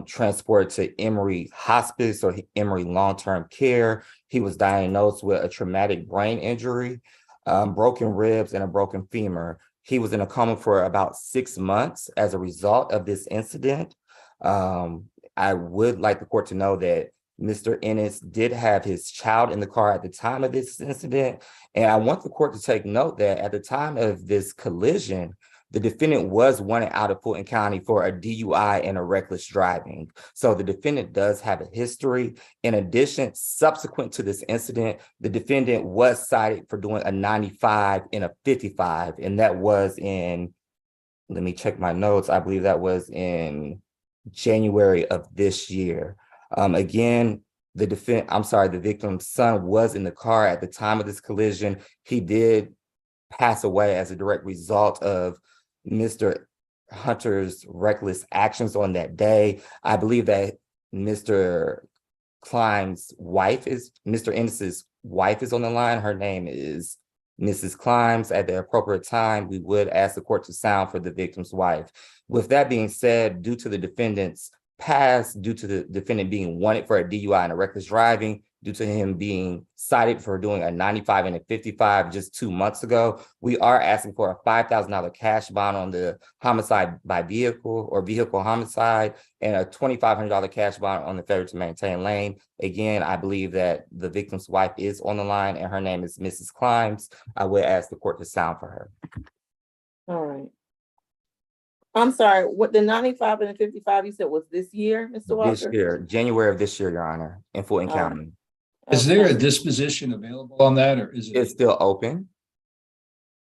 transported to Emory Hospice or Emory Long-Term Care. He was diagnosed with a traumatic brain injury, broken ribs, and a broken femur. He was in a coma for about 6 months as a result of this incident. I would like the court to know that Mr. Ennis did have his child in the car at the time of this incident. And I want the court to take note that at the time of this collision, the defendant was wanted out of Fulton County for a DUI and a reckless driving. So the defendant does have a history. In addition, subsequent to this incident, the defendant was cited for doing a 95 and a 55. And that was in, let me check my notes. I believe that was in January of this year. Again, the victim's son was in the car at the time of this collision. He did pass away as a direct result of Mr. Hunter's reckless actions on that day. I believe that Mr. Ennis's wife is on the line. Her name is Mrs. Climbs. At the appropriate time, we would ask the court to sound for the victim's wife. With that being said, due to the defendant's past, due to the defendant being wanted for a DUI and a reckless driving, due to him being cited for doing a 95 and a 55 just 2 months ago, we are asking for a $5,000 cash bond on the homicide by vehicle or vehicle homicide and a $2,500 cash bond on the failure to maintain lane. Again, I believe that the victim's wife is on the line and her name is Mrs. Climbs. I would ask the court to sound for her. All right. I'm sorry, what the 95 and the 55 you said was this year, Mr. Walker? This year, January of this year, Your Honor, in Fulton County. Is there a disposition available on that, or is it? It's still open.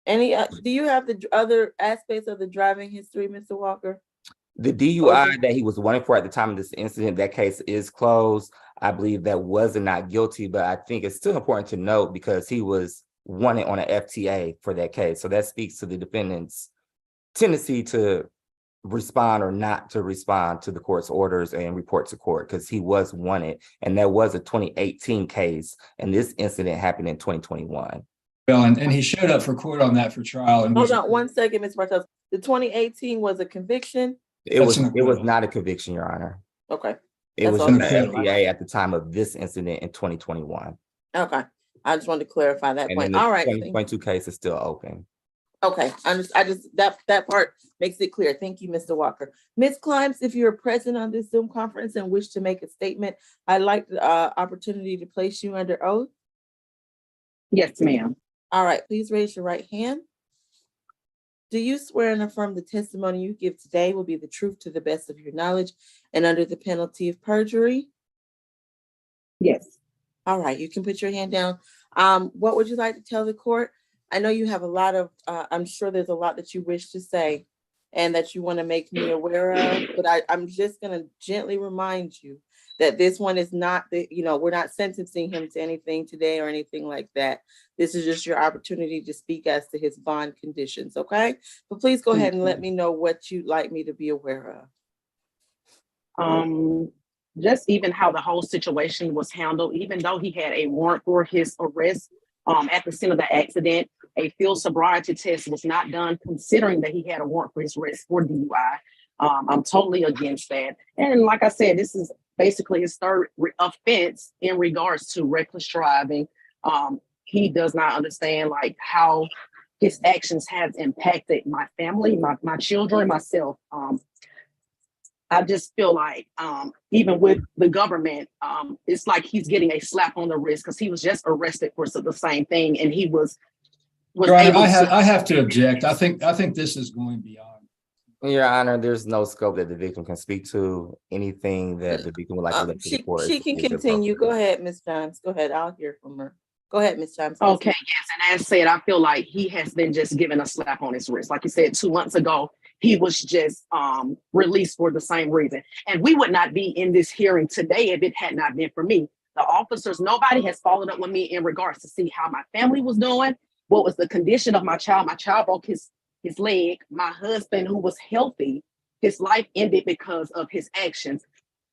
Any, do you have the other aspects of the driving history, Mr. Walker? The DUI that he was wanted for at the time of this incident, that case is closed. I believe that was a not guilty, but I think it's still important to note because he was wanted on an FTA for that case. So that speaks to the defendant's tendency to respond or not to respond to the court's orders and report to court because he was wanted. And that was a 2018 case. And this incident happened in 2021. Well, and he showed up for court on that for trial. And hold on 1 second, Ms. Bartos. The 2018 was a conviction? It was not a conviction, Your Honor. Okay. It was an FTA at the time of this incident in 2021. Okay. I just wanted to clarify that point. All right. The 2022 case is still open. Okay, that part makes it clear. Thank you, Mr. Walker. Ms. Climbs, if you're present on this Zoom conference and wish to make a statement, I'd like the opportunity to place you under oath. Yes, ma'am. All right, please raise your right hand. Do you swear and affirm the testimony you give today will be the truth to the best of your knowledge and under the penalty of perjury? Yes. All right, you can put your hand down. What would you like to tell the court? I know you have a lot of, I'm sure there's a lot that you wish to say and that you want to make me aware of, but I'm just going to gently remind you that this one is not, we're not sentencing him to anything today or anything like that. This is just your opportunity to speak as to his bond conditions, okay? But please go ahead and let me know what you'd like me to be aware of. Just even how the whole situation was handled, even though he had a warrant for his arrest at the scene of the accident, a field sobriety test was not done considering that he had a warrant for his arrest for DUI. I'm totally against that. And like I said, this is basically his third offense in regards to reckless driving. He does not understand like how his actions have impacted my family, my children, myself. I just feel like even with the government, it's like he's getting a slap on the wrist because he was just arrested for the same thing, and he was able I have to object. I think this is going beyond. Your Honor, there's no scope that the victim can speak to. Anything that the victim would like to let to the court. She can continue. Go ahead, Ms. Johns. Go ahead. I'll hear from her. Go ahead, Ms. Chimes. Okay, yes, and as said, I feel like he has been just given a slap on his wrist. Like you said, 2 months ago, he was just released for the same reason. And we would not be in this hearing today if it had not been for me. The officers, nobody has followed up with me in regards to see how my family was doing, what was the condition of my child. My child broke his leg. My husband, who was healthy, his life ended because of his actions.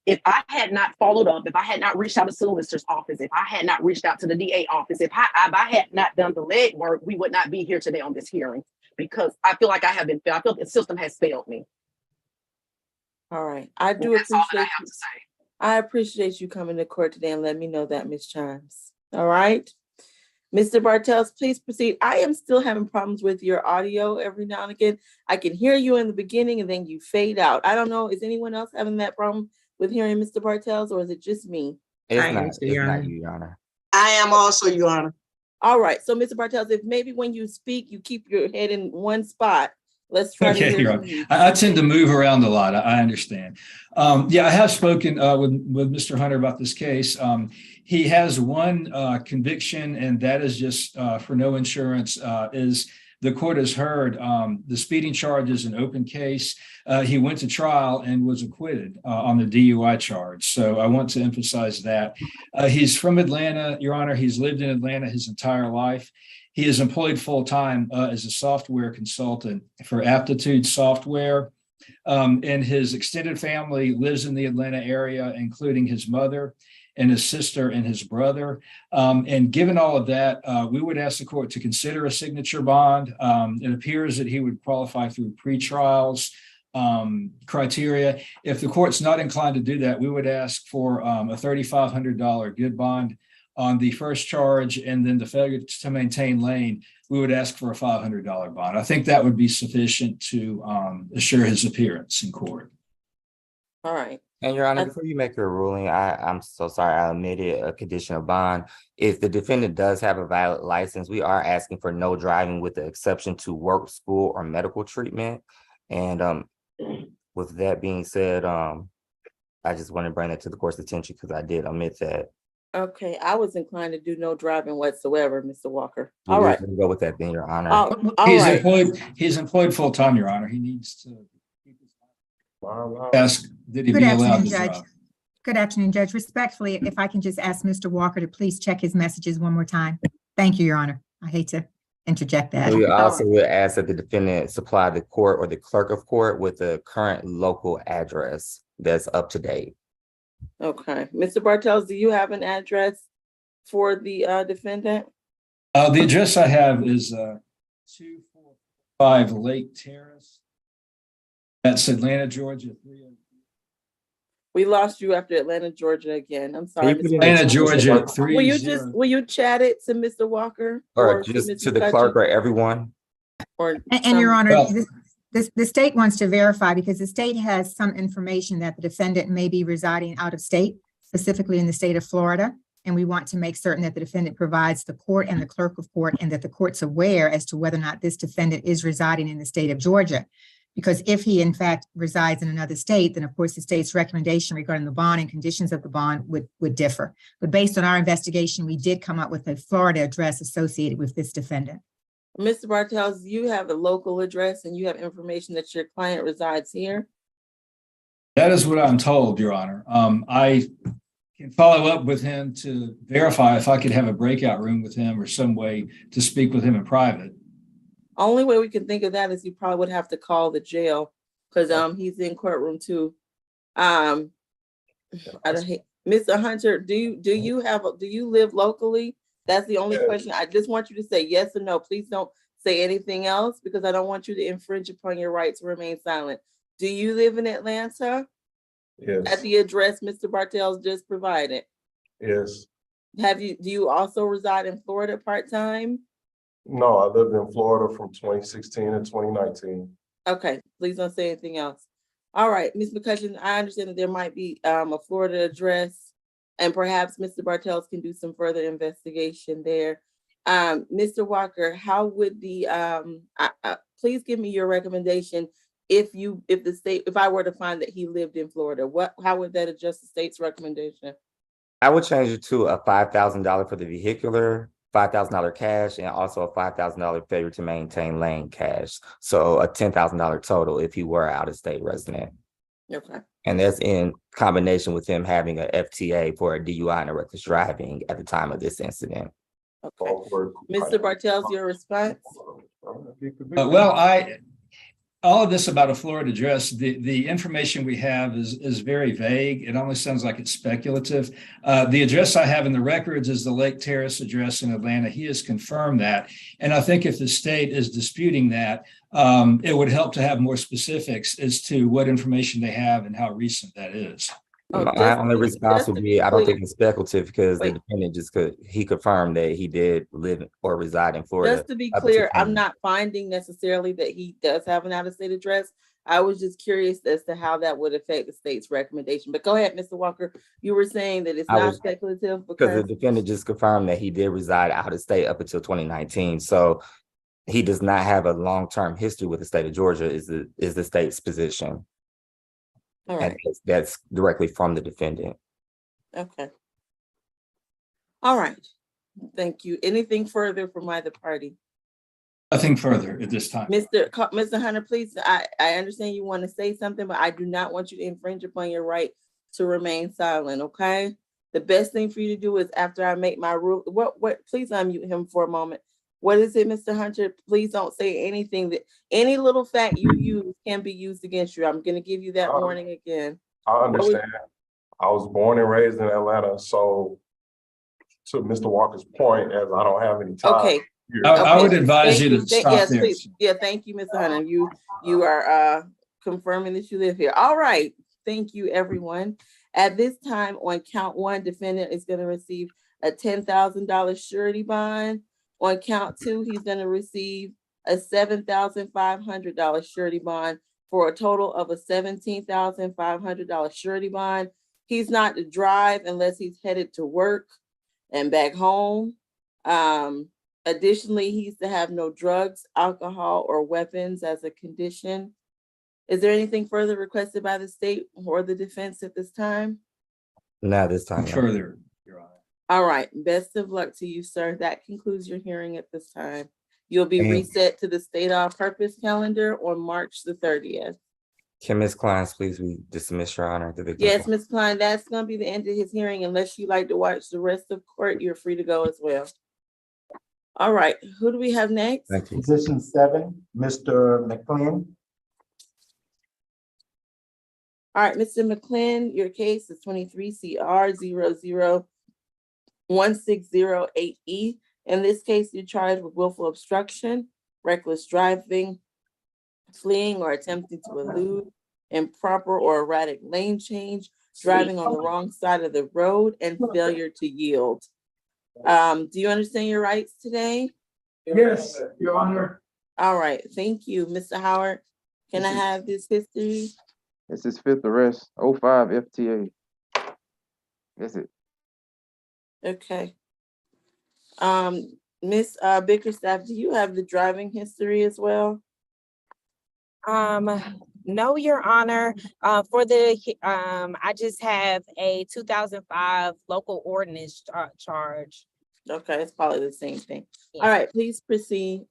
If I had not followed up, if I had not reached out to the solicitor's office, if I had not reached out to the DA office, if I had not done the legwork, we would not be here today on this hearing, because I feel like I have been failed. I feel the system has failed me. All right. I do That's all that I appreciate have you. to say. I appreciate you coming to court today and let me know that, Ms. Chimes. All right. Mr. Bartels, please proceed. I am still having problems with your audio every now and again. I can hear you in the beginning and then you fade out. I don't know. Is anyone else having that problem with hearing Mr. Bartels, or is it just me? It's not you, Your Honor. I am also, Your Honor. All right. So, Mr. Bartels, if maybe when you speak, you keep your head in one spot. Let's try to Okay, hear Your from Honor. you. I tend to move around a lot. I understand. Yeah, I have spoken with Mr. Hunter about this case. He has one conviction, and that is just for no insurance. Is the court has heard the speeding charge is an open case. He went to trial and was acquitted on the DUI charge. So I want to emphasize that. He's from Atlanta, Your Honor. He's lived in Atlanta his entire life. He is employed full-time as a software consultant for Aptitude Software. And his extended family lives in the Atlanta area, including his mother and his sister and his brother. And given all of that, we would ask the court to consider a signature bond. It appears that he would qualify through pre-trials criteria. If the court's not inclined to do that, we would ask for a $3,500 good bond on the first charge, and then the failure to maintain lane, we would ask for a $500 bond. I think that would be sufficient to assure his appearance in court. All right. And Your Honor, before you make your ruling, I'm so sorry, I omitted a conditional bond. If the defendant does have a valid license, we are asking for no driving with the exception to work, school, or medical treatment. And with that being said, I just want to bring that to the court's attention because I did omit that. Okay, I was inclined to do no driving whatsoever, Mr. Walker. All right. We'll go with that then, Your Honor. He's employed full-time, Your Honor. He needs to ask, did he Good be allowed afternoon, to Judge. drive? Good afternoon, Judge. Respectfully, if I can just ask Mr. Walker to please check his messages one more time. Thank you, Your Honor. I hate to interject that. We also would ask that the defendant supply the court or the clerk of court with the current local address that's up to date. Okay. Mr. Bartels, do you have an address for the defendant? The address I have is 245 Lake Terrace. That's Atlanta, Georgia. We lost you after Atlanta, Georgia again. I'm sorry. Mr. Atlanta, Georgia. Will you chat it to Mr. Walker? Or just to the clerk or everyone? And Your Honor, the state wants to verify because the state has some information that the defendant may be residing out of state, specifically in the state of Florida. And we want to make certain that the defendant provides the court and the clerk of court and that the court's aware as to whether or not this defendant is residing in the state of Georgia. Because if he in fact resides in another state, then of course the state's recommendation regarding the bond and conditions of the bond would differ. But based on our investigation, we did come up with a Florida address associated with this defendant. Mr. Bartels, you have a local address and you have information that your client resides here? That is what I'm told, Your Honor. I can follow up with him to verify if I could have a breakout room with him or some way to speak with him in private. Only way we can think of that is you probably would have to call the jail because he's in courtroom too. I don't hate Mr. Hunter, do you live locally? That's the only question. I just want you to say yes or no. Please don't say anything else because I don't want you to infringe upon your right to remain silent. Do you live in Atlanta? Yes. At the address Mr. Bartels just provided? Yes. Do you also reside in Florida part-time? No, I lived in Florida from 2016 to 2019. Okay, please don't say anything else. All right, Ms. McCutcheon, I understand that there might be a Florida address and perhaps Mr. Bartels can do some further investigation there. Mr. Walker, how would please give me your recommendation if I were to find that he lived in Florida, how would that adjust the state's recommendation? I would change it to a $5,000 for the vehicular, $5,000 cash and also a $5,000 failure to maintain lane cash. So a $10,000 total if he were out of state resident. Okay. And that's in combination with him having a FTA for a DUI and a reckless driving at the time of this incident. Okay. Mr. Bartels, your response? Well, all of this about a Florida address, the information we have is very vague. It almost sounds like it's speculative. The address I have in the records is the Lake Terrace address in Atlanta. He has confirmed that. And I think if the state is disputing that, it would help to have more specifics as to what information they have and how recent that is. My only response would be, I don't think it's speculative because Wait. the defendant he confirmed that he did live or reside in Florida. Just to be clear, I'm not finding necessarily that he does have an out-of-state address. I was just curious as to how that would affect the state's recommendation. But go ahead, Mr. Walker. You were saying that it's not speculative because the defendant just confirmed that he did reside out of state up until 2019. So he does not have a long-term history with the state of Georgia is the state's position. All right. And that's directly from the defendant. Okay. All right. Thank you. Anything further from either party? Nothing further at this time. Mr. Hunter, please, I understand you want to say something, but I do not want you to infringe upon your right to remain silent, okay? The best thing for you to do is after I make my rule, please unmute him for a moment. What is it, Mr. Hunter? Please don't say anything that any little fact you use can be used against you. I'm going to give you that warning again. I understand. I was born and raised in Atlanta, so to Mr. Walker's point, as I don't have any time. Okay. Here. I would advise you to stop yes, there. please. Yeah, thank you, Mr. Hunter. You are confirming that you live here. All right. Thank you, everyone. At this time, on count one, defendant is going to receive a $10,000 surety bond. On count two, he's going to receive a $7,500 surety bond for a total of a $17,500 surety bond. He's not to drive unless he's headed to work and back home. Additionally, he's to have no drugs, alcohol, or weapons as a condition. Is there anything further requested by the state or the defense at this time? Not this time. Further. All right. Best of luck to you, sir. That concludes your hearing at this time. You'll be reset to the state all-purpose calendar on March the 30th. Can Ms. Klein please be dismissed, Your Honor? Yes, Ms. Klein, that's going to be the end of his hearing. Unless you like to watch the rest of court, you're free to go as well. All right. Who do we have next? Thank you. Position 7, Mr. McLean. All right, Mr. McClin, your case is 23 CR 001608E. In this case, you're charged with willful obstruction, reckless driving, fleeing or attempting to elude, improper or erratic lane change, driving on the wrong side of the road, and failure to yield. Do you understand your rights today? Yes, Your Honor. All right, thank you. Mr. Howard, can I have this history? It's his fifth arrest, 05 FTA. That's it. Okay. Miss Bickerstaff, do you have the driving history as well? No, Your Honor. For the I just have a 2005 local ordinance charge. Okay, it's probably the same thing. Yeah. All right, please proceed.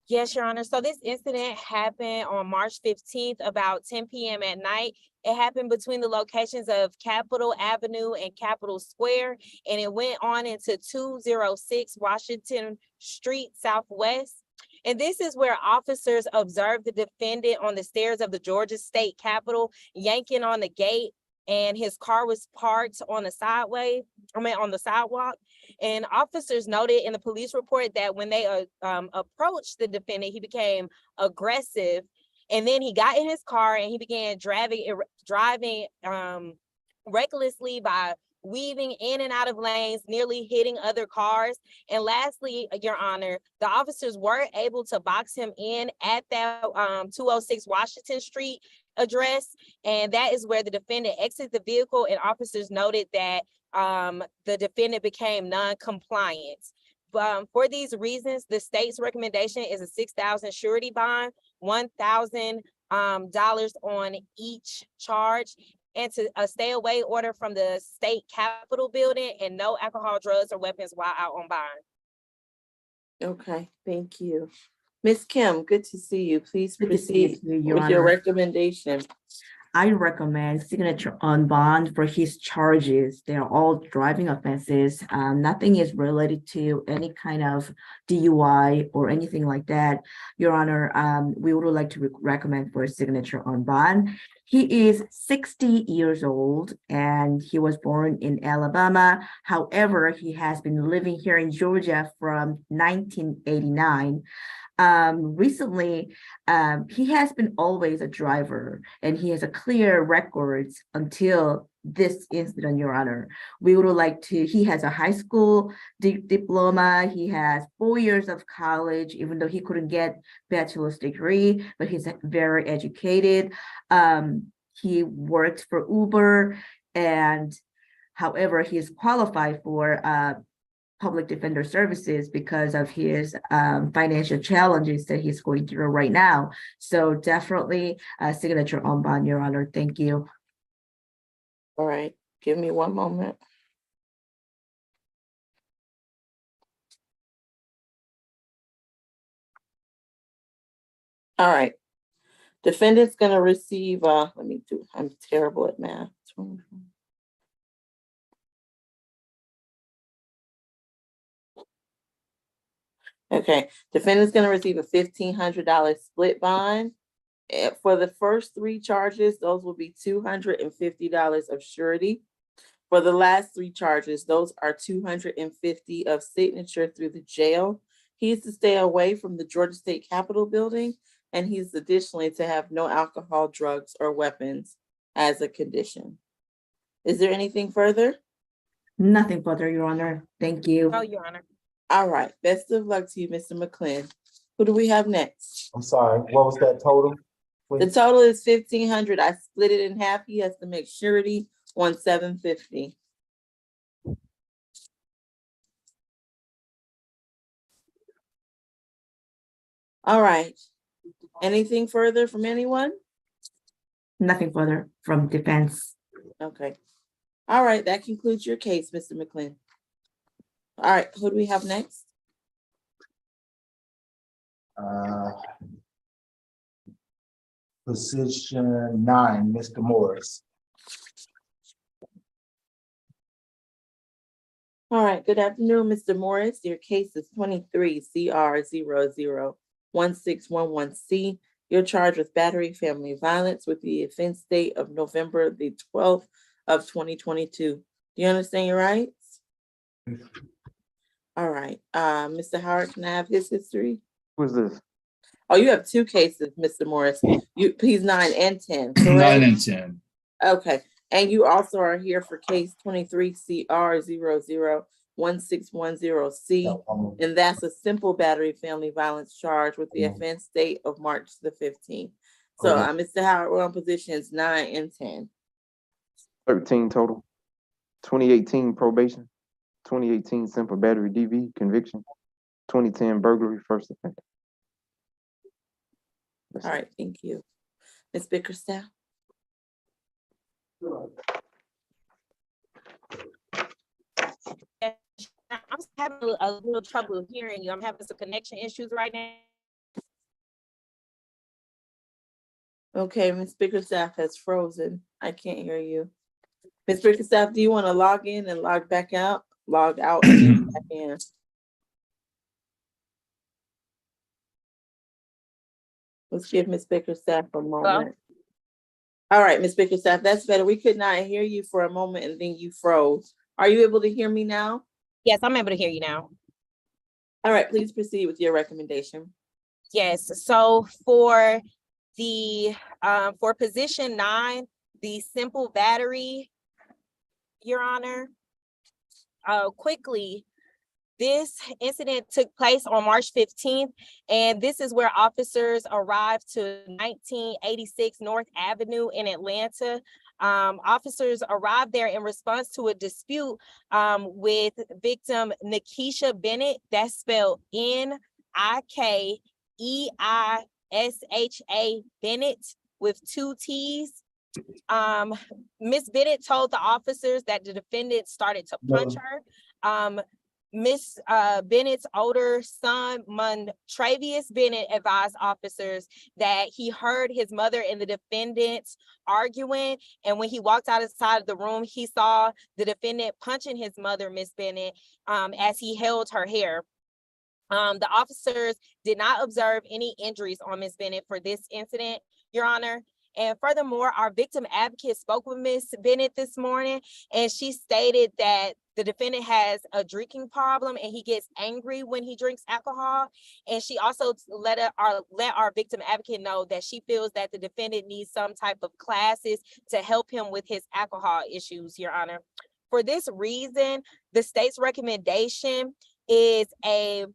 Yes, Your Honor. So this incident happened on March 15th, about 10 p.m. at night. It happened between the locations of Capitol Avenue and Capitol Square, and it went on into 206 Washington Street Southwest. And this is where officers observed the defendant on the stairs of the Georgia State Capitol, yanking on the gate, and his car was parked on the on the sidewalk. And officers noted in the police report that when they approached the defendant, he became aggressive. And then he got in his car and he began driving recklessly by weaving in and out of lanes, nearly hitting other cars. And lastly, Your Honor, the officers were able to box him in at that 206 Washington Street address. And that is where the defendant exited the vehicle, and officers noted that the defendant became non-compliant. For these reasons, the state's recommendation is a $6,000 surety bond, $1,000 on each charge, and to a stay away order from the state capitol building, and no alcohol, drugs, or weapons while out on bond. Okay, thank you. Ms. Kim, good to see you. Please Good to see you proceed too, Your with your Honor. recommendation. I recommend signature on bond for his charges. They're all driving offenses. Nothing is related to any kind of DUI or anything like that. Your Honor, we would like to recommend for a signature on bond. He is 60 years old and he was born in Alabama. However, he has been living here in Georgia from 1989. Recently, he has been always a driver and he has a clear records until this incident, Your Honor. We would like to, he has a high school diploma, he has 4 years of college, even though he couldn't get bachelor's degree, but he's very educated. He worked for Uber and however, he is qualified for public defender services because of his financial challenges that he's going through right now. So definitely a signature on bond, Your Honor. Thank you. All right, give me one moment. All right. Defendant's gonna receive, I'm terrible at math. Okay, defendant's gonna receive a $1,500 split bond. For the first 3 charges, those will be $250 of surety. For the last 3 charges, those are $250 of signature through the jail. He's to stay away from the Georgia State Capitol building, and he's additionally to have no alcohol, drugs, or weapons as a condition. Is there anything further? Nothing further, Your Honor. Thank you. No, Your Honor. All right, best of luck to you, Mr. McClin. Who do we have next? I'm sorry, what was that total? The total is 1,500. I split it in half. He has to make surety on 750. All right. Anything further from anyone? Nothing further from defense. Okay. All right, that concludes your case, Mr. McClin. All right, who do we have next? Position 9, Mr. Morris. All right, good afternoon, Mr. Morris. Your case is 23 CR 001611C. You're charged with battery family violence with the offense date of November the 12th of 2022. Do you understand your rights? All right, Mr. Howard, can I have his history? Who's this? Oh, you have 2 cases, Mr. Morris. He's 9 and 10, correct? 9 and 10. Okay, and you also are here for case 23 CR 001610C, and that's a simple battery family violence charge with the offense date of March the 15th. So, Mr. Howard, we're on positions 9 and 10. 13 total. 2018 probation. 2018 simple battery DV conviction. 2010 burglary first offense. All right, thank you. Ms. Bickerstaff? I'm having a little trouble hearing you. I'm having some connection issues right now. Okay, Ms. Bickerstaff has frozen. I can't hear you. Ms. Bickerstaff, do you want to log in and log back out? Log out and then back in. Let's give Ms. Bickerstaff a moment. All right, Ms. Bickerstaff, that's better. We could not hear you for a moment and then you froze. Are you able to hear me now? Yes, I'm able to hear you now. All right, please proceed with your recommendation. Yes, so for the for position 9, the simple battery, Your Honor, quickly, this incident took place on March 15th, and this is where officers arrived to 1986 North Avenue in Atlanta. Officers arrived there in response to a dispute with victim Nikisha Bennett. That's spelled Nikesha Bennett with 2 T's. Miss Bennett told the officers that the defendant started to punch her. Miss Bennett's older son, Montravius Bennett, advised officers that he heard his mother and the defendant arguing, and when he walked outside of the room, he saw the defendant punching his mother, Miss Bennett, as he held her hair. The officers did not observe any injuries on Miss Bennett for this incident, Your Honor. And furthermore, our victim advocate spoke with Miss Bennett this morning, and she stated that the defendant has a drinking problem and he gets angry when he drinks alcohol. And she also let our victim advocate know that she feels that the defendant needs some type of classes to help him with his alcohol issues, Your Honor. For this reason, the state's recommendation is a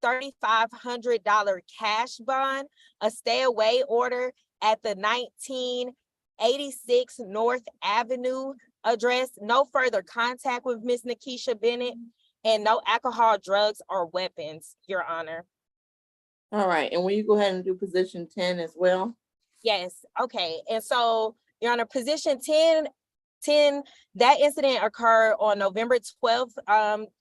$3,500 cash bond, a stay away order at the 1986 North Avenue address, no further contact with Miss Nikisha Bennett, and no alcohol, drugs, or weapons, Your Honor. All right, and will you go ahead and do position 10 as well? Yes, okay. And so, Your Honor, position 10, that incident occurred on November 12th,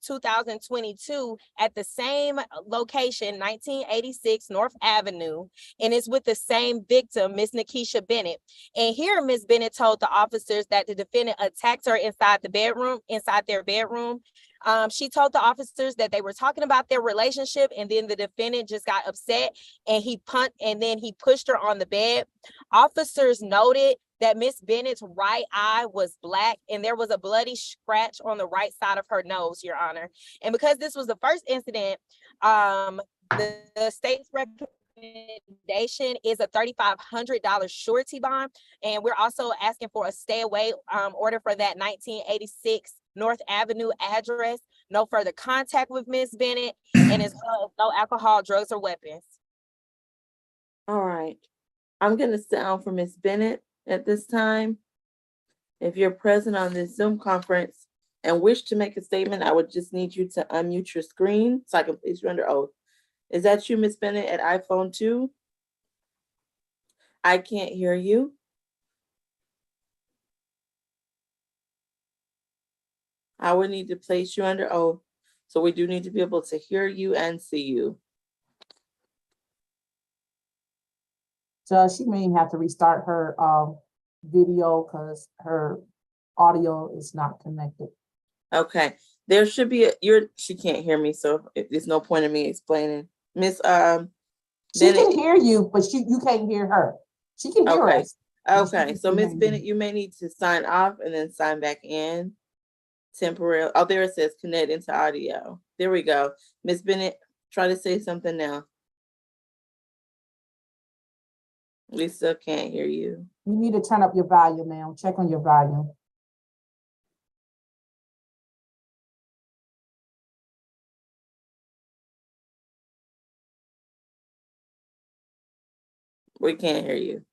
2022 at the same location, 1986 North Avenue, and it's with the same victim, Miss Nikisha Bennett. And here, Miss Bennett told the officers that the defendant attacked her inside their bedroom. She told the officers that they were talking about their relationship, and then the defendant just got upset and he pushed her on the bed. Officers noted that Miss Bennett's right eye was black and there was a bloody scratch on the right side of her nose, Your Honor. And because this was the first incident, the state's recommendation is a $3,500 surety bond. And we're also asking for a stay away order for that 1986 North Avenue address, no further contact with Miss Bennett, and as well as no alcohol, drugs, or weapons. All right, I'm gonna sound for Miss Bennett at this time. If you're present on this Zoom conference and wish to make a statement, I would just need you to unmute your screen so I can place you under oath. Is that you, Miss Bennett, at iPhone 2? I can't hear you. I would need to place you under oath. So we do need to be able to hear you and see you. Judge, she may have to restart her video because her audio is not connected. Okay, there should be she can't hear me, so if there's no point in me explaining. Miss She can hear you, but you can't hear her. She can hear us. Okay, so Miss Bennett, you may need to sign off and then sign back in temporarily. Oh, there it says connect into audio. There we go. Miss Bennett, try to say something now. We still can't hear you. You need to turn up your volume, ma'am. Check on your volume. We can't hear you.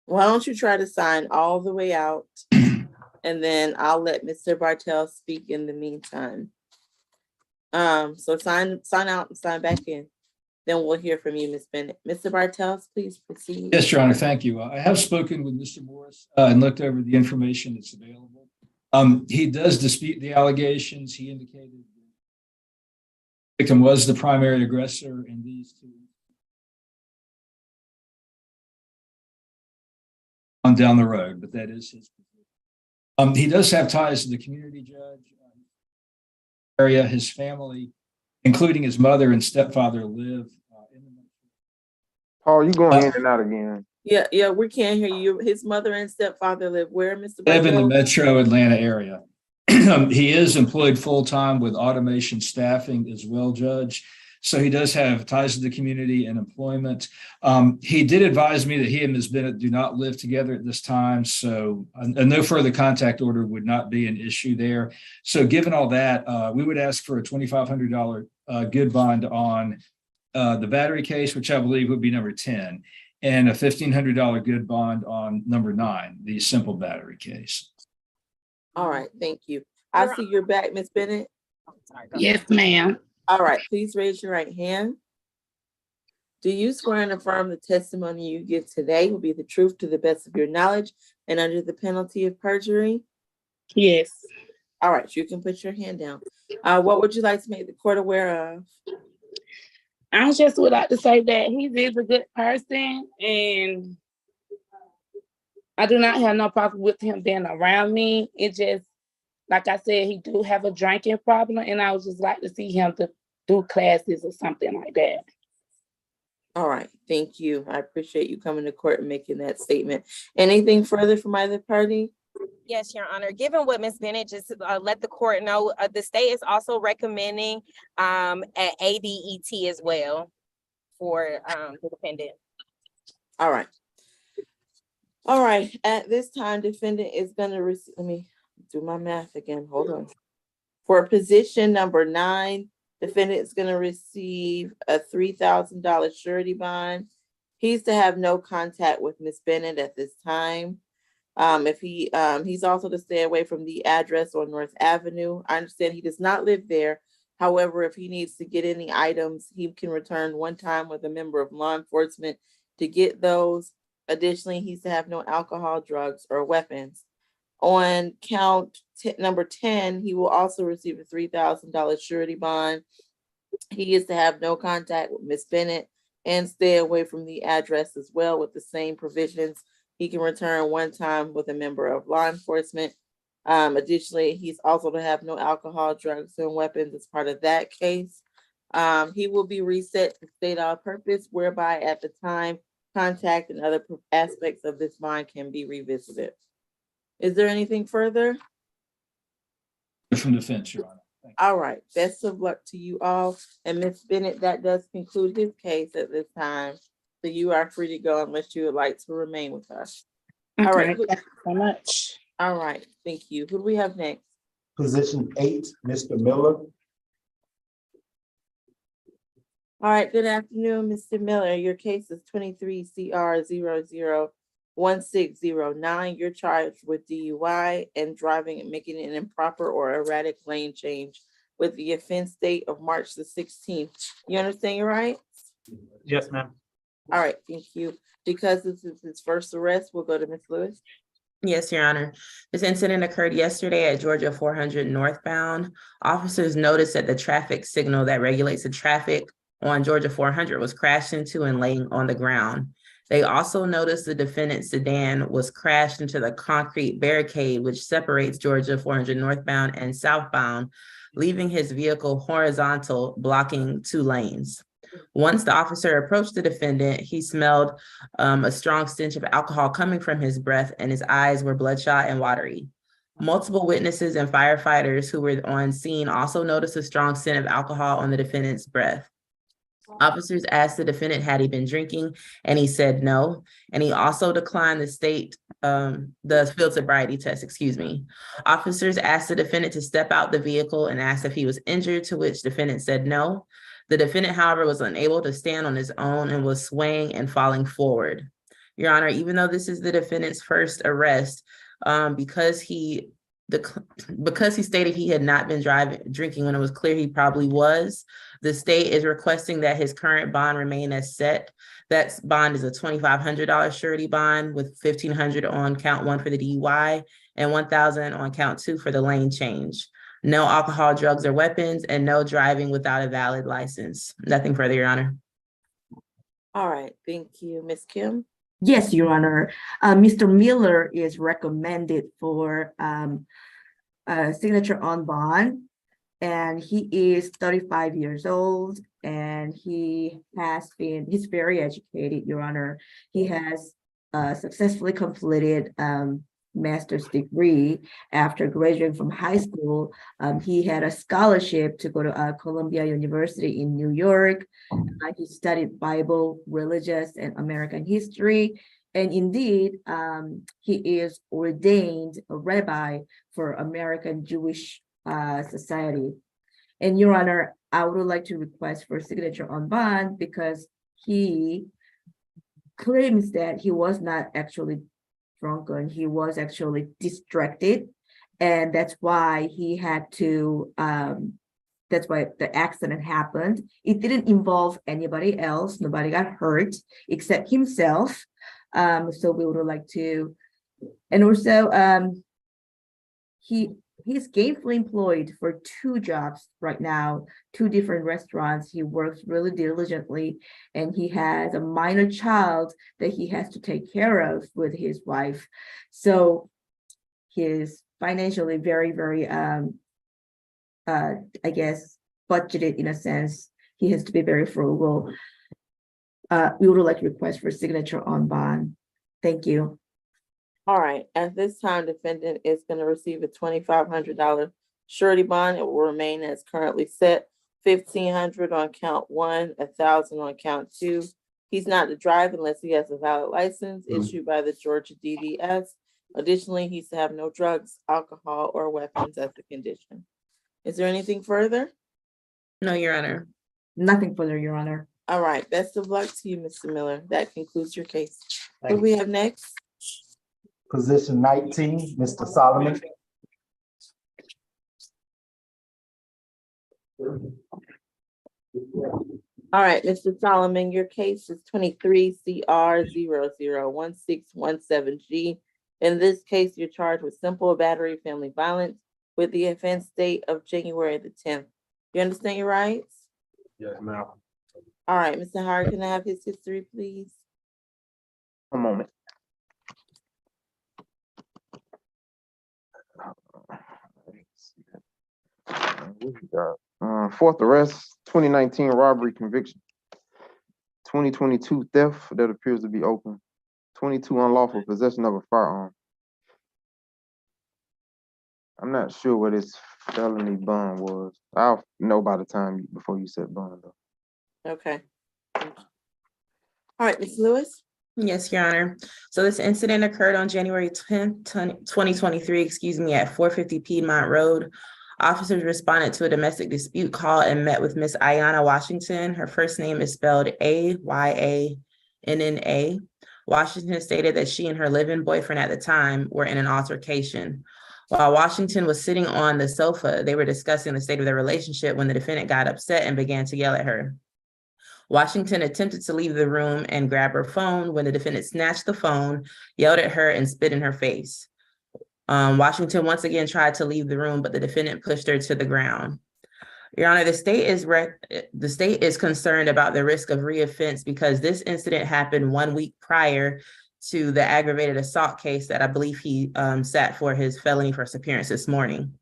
Why don't you try to sign all the way out, and then I'll let Mr. Bartell speak in the meantime. So sign out and sign back in. Then we'll hear from you, Ms. Bennett. Mr. Bartels, please proceed. Yes, Your Honor, thank you. I have spoken with Mr. Morris and looked over the information that's available. He does dispute the allegations. He indicated the victim was the primary aggressor in these two. On down the road, but that is his position. He does have ties to the community judge area. His family, including his mother and stepfather, live in the Paul, you going in and out again. Yeah, we can't hear you. His mother and stepfather live where, Mr. live in the Bartels? metro Atlanta area. He is employed full-time with automation staffing as well, Judge. So he does have ties to the community and employment. He did advise me that he and Ms. Bennett do not live together at this time. So a no further contact order would not be an issue there. So given all that, we would ask for a $2,500 good bond on the battery case, which I believe would be number 10, and a $1,500 good bond on number 9, the simple battery case. All right, thank you. I see you're back, Ms. Bennett. Yes, ma'am. All right, please raise your right hand. Do you swear and affirm the testimony you give today will be the truth to the best of your knowledge and under the penalty of perjury? Yes. All right, you can put your hand down. What would you like to make the court aware of? I just would like to say that he is a good person, and I do not have no problem with him being around me. It just, like I said, he do have a drinking problem, and I would just like to see him to do classes or something like that. All right, thank you. I appreciate you coming to court and making that statement. Anything further from either party? Yes, Your Honor. Given what Ms. Bennett just let the court know, the state is also recommending an ADET as well for the defendant. All right. All right, at this time, defendant is gonna receive, let me do my math again, hold on. For position number 9, defendant is gonna receive a $3,000 surety bond. He's to have no contact with Ms. Bennett at this time. If he's also to stay away from the address on North Avenue. I understand he does not live there. However, if he needs to get any items, he can return one time with a member of law enforcement to get those. Additionally, he's to have no alcohol, drugs, or weapons. On count number 10, he will also receive a $3,000 surety bond. He is to have no contact with Ms. Bennett and stay away from the address as well with the same provisions. He can return one time with a member of law enforcement. Additionally, he's also to have no alcohol, drugs, and weapons as part of that case. He will be reset to state all purpose, whereby at the time, contact and other aspects of this bond can be revisited. Is there anything further? From defense, Your Honor. All right, best of luck to you all. And Ms. Bennett, that does conclude his case at this time. So you are free to go unless you would like to remain with us. All right. Okay, thank you so much. All right, thank you. Who do we have next? Position 8, Mr. Miller. All right, good afternoon, Mr. Miller. Your case is 23 CR 001609. You're charged with DUI and driving and making an improper or erratic lane change with the offense date of March the 16th. You understand your rights? Yes, ma'am. All right, thank you. Because this is his first arrest, we'll go to Ms. Lewis. Yes, Your Honor. This incident occurred yesterday at Georgia 400 northbound. Officers noticed that the traffic signal that regulates the traffic on Georgia 400 was crashed into and laying on the ground. They also noticed the defendant's sedan was crashed into the concrete barricade, which separates Georgia 400 northbound and southbound, leaving his vehicle horizontal, blocking 2 lanes. Once the officer approached the defendant, he smelled a strong stench of alcohol coming from his breath, and his eyes were bloodshot and watery. Multiple witnesses and firefighters who were on scene also noticed a strong scent of alcohol on the defendant's breath. Officers asked the defendant had he been drinking, and he said no. And he also declined the field sobriety test, Officers asked the defendant to step out the vehicle and asked if he was injured, to which defendant said no. The defendant, however, was unable to stand on his own and was swaying and falling forward. Your Honor, even though this is the defendant's first arrest, because he stated he had not been drinking when it was clear he probably was, the state is requesting that his current bond remain as set. That bond is a $2,500 surety bond with $1,500 on count 1 for the DUI and $1,000 on count 2 for the lane change. No alcohol, drugs, or weapons, and no driving without a valid license. Nothing further, Your Honor. All right, thank you. Ms. Kim? Yes, Your Honor. Mr. Miller is recommended for signature on bond, and he is 35 years old, and he's very educated, Your Honor. He has successfully completed master's degree after graduating from high school. He had a scholarship to go to Columbia University in New York. He studied Bible, religious, and American history. And indeed, he is ordained a rabbi for American Jewish Society. And Your Honor, I would like to request for signature on bond because he claims that he was not actually drunken, he was actually distracted, and that's why he had to that's why the accident happened. It didn't involve anybody else, nobody got hurt except himself. So we would like to, and also he he's gainfully employed for 2 jobs right now, 2 different restaurants. He works really diligently, and he has a minor child that he has to take care of with his wife. So he is financially very, very, I guess, budgeted in a sense. He has to be very frugal. We would like to request for signature on bond. Thank you. All right, at this time, defendant is going to receive a $2,500 surety bond. It will remain as currently set, $1,500 on count 1, $1,000 on count 2. He's not to drive unless he has a valid license issued by the Georgia DDS. Additionally, he's to have no drugs, alcohol, or weapons as a condition. Is there anything further? No, Your Honor. Nothing further, Your Honor. All right, best of luck to you, Mr. Miller. That concludes your case. Who Thank we you. have next? Position 19, Mr. Solomon. All right, Mr. Solomon, your case is 23 CR 001617G. In this case, you're charged with simple battery family violence with the offense date of January the 10th. You understand your rights? Yes, ma'am. All right, Mr. Howard, can I have his history, please? A moment. What we got? Fourth arrest, 2019 robbery conviction, 2022 theft that appears to be open, 22 unlawful possession of a firearm. I'm not sure what his felony bond was. I'll know by the time before you set bond though. Okay. All right, Ms. Lewis? Yes, Your Honor. So this incident occurred on January 10th, 2023, at 450 Piedmont Road. Officers responded to a domestic dispute call and met with Miss Ayanna Washington. Her first name is spelled Ayanna. Washington stated that she and her live-in boyfriend at the time were in an altercation. While Washington was sitting on the sofa, they were discussing the state of their relationship when the defendant got upset and began to yell at her. Washington attempted to leave the room and grab her phone when the defendant snatched the phone, yelled at her, and spit in her face. Washington once again tried to leave the room, but the defendant pushed her to the ground. Your Honor, the state is concerned about the risk of reoffense because this incident happened 1 week prior to the aggravated assault case that I believe he sat for his felony first appearance this morning.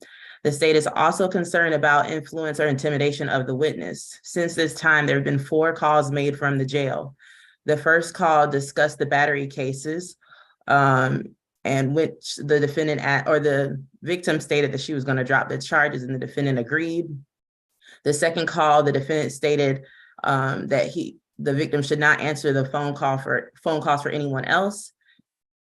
The state is also concerned about influence or intimidation of the witness. Since this time, there have been 4 calls made from the jail. The first call discussed the battery cases, and which the defendant or the victim stated that she was going to drop the charges and the defendant agreed. The second call, the defendant stated that the victim should not answer the phone calls for anyone else.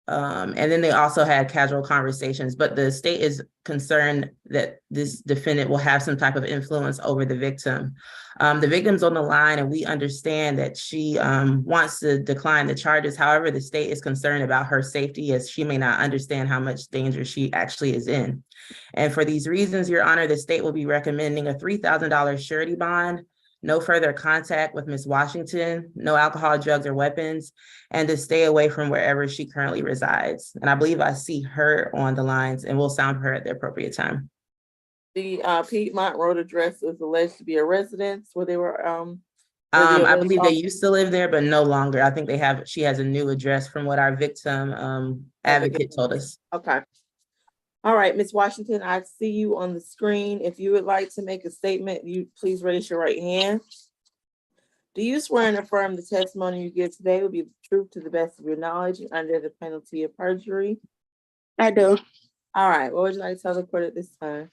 And then they also had casual conversations, but the state is concerned that this defendant will have some type of influence over the victim. The victim's on the line and we understand that she wants to decline the charges. However, the state is concerned about her safety as she may not understand how much danger she actually is in. And for these reasons, Your Honor, the state will be recommending a $3,000 surety bond, no further contact with Ms. Washington, no alcohol, drugs, or weapons, and to stay away from wherever she currently resides. And I believe I see her on the lines and we'll sound her at the appropriate time. The Piedmont Road address is alleged to be a residence where they were I believe they used to live there, but no longer. I think she has a new address from what our victim advocate told us. Okay. All right, Ms. Washington, I see you on the screen. If you would like to make a statement, you please raise your right hand. Do you swear and affirm the testimony you give today will be the truth to the best of your knowledge and under the penalty of perjury? I do. All right, what would you like to tell the court at this time?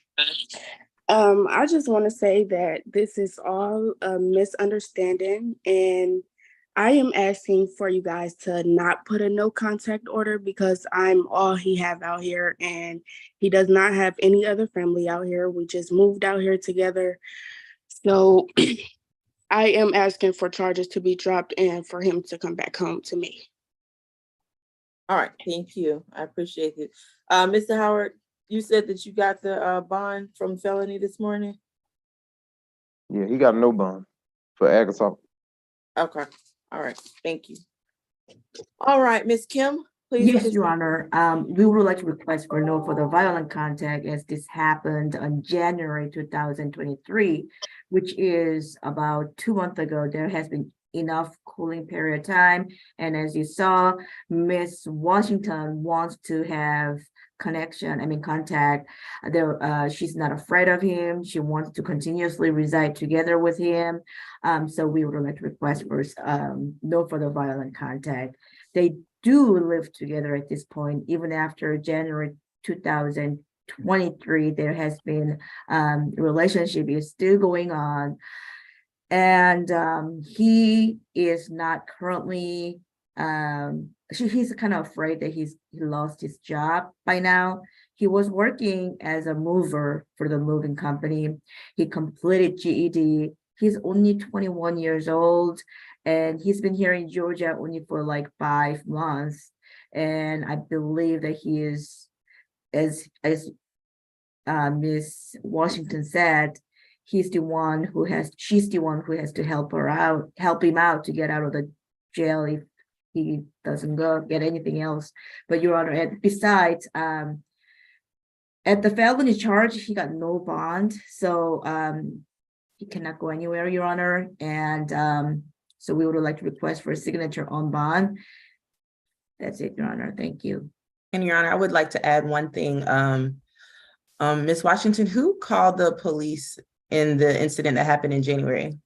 I just want to say that this is all a misunderstanding, and I am asking for you guys to not put a no contact order because I'm all he have out here, and he does not have any other family out here. We just moved out here together. So I am asking for charges to be dropped and for him to come back home to me. All right, thank you. I appreciate it. Mr. Howard, you said that you got the bond from felony this morning? Yeah, he got no bond for ag assault. Okay, all right, thank you. All right, Ms. Kim, Please Yes, Your proceed. Honor. We would like to request for no further violent contact as this happened on January 2023, which is about 2 months ago. There has been enough cooling period of time. And as you saw, Miss Washington wants to have contact. She's not afraid of him. She wants to continuously reside together with him. So we would like to request for no further violent contact. They do live together at this point, even after January 2023, there has been relationship is still going on. And he is not currently he's kind of afraid that he lost his job by now. He was working as a mover for the moving company. He completed GED. He's only 21 years old, and he's been here in Georgia only for like 5 months. And I believe that he is, as Miss Washington said, she's the one who has to help him out to get out of the jail if he doesn't go get anything else. But Your Honor, and besides, at the felony charge, he got no bond, so he cannot go anywhere, Your Honor. And so we would like to request for a signature on bond. That's it, Your Honor. Thank you. And Your Honor, I would like to add one thing. Ms. Washington, who called the police in the incident that happened in January?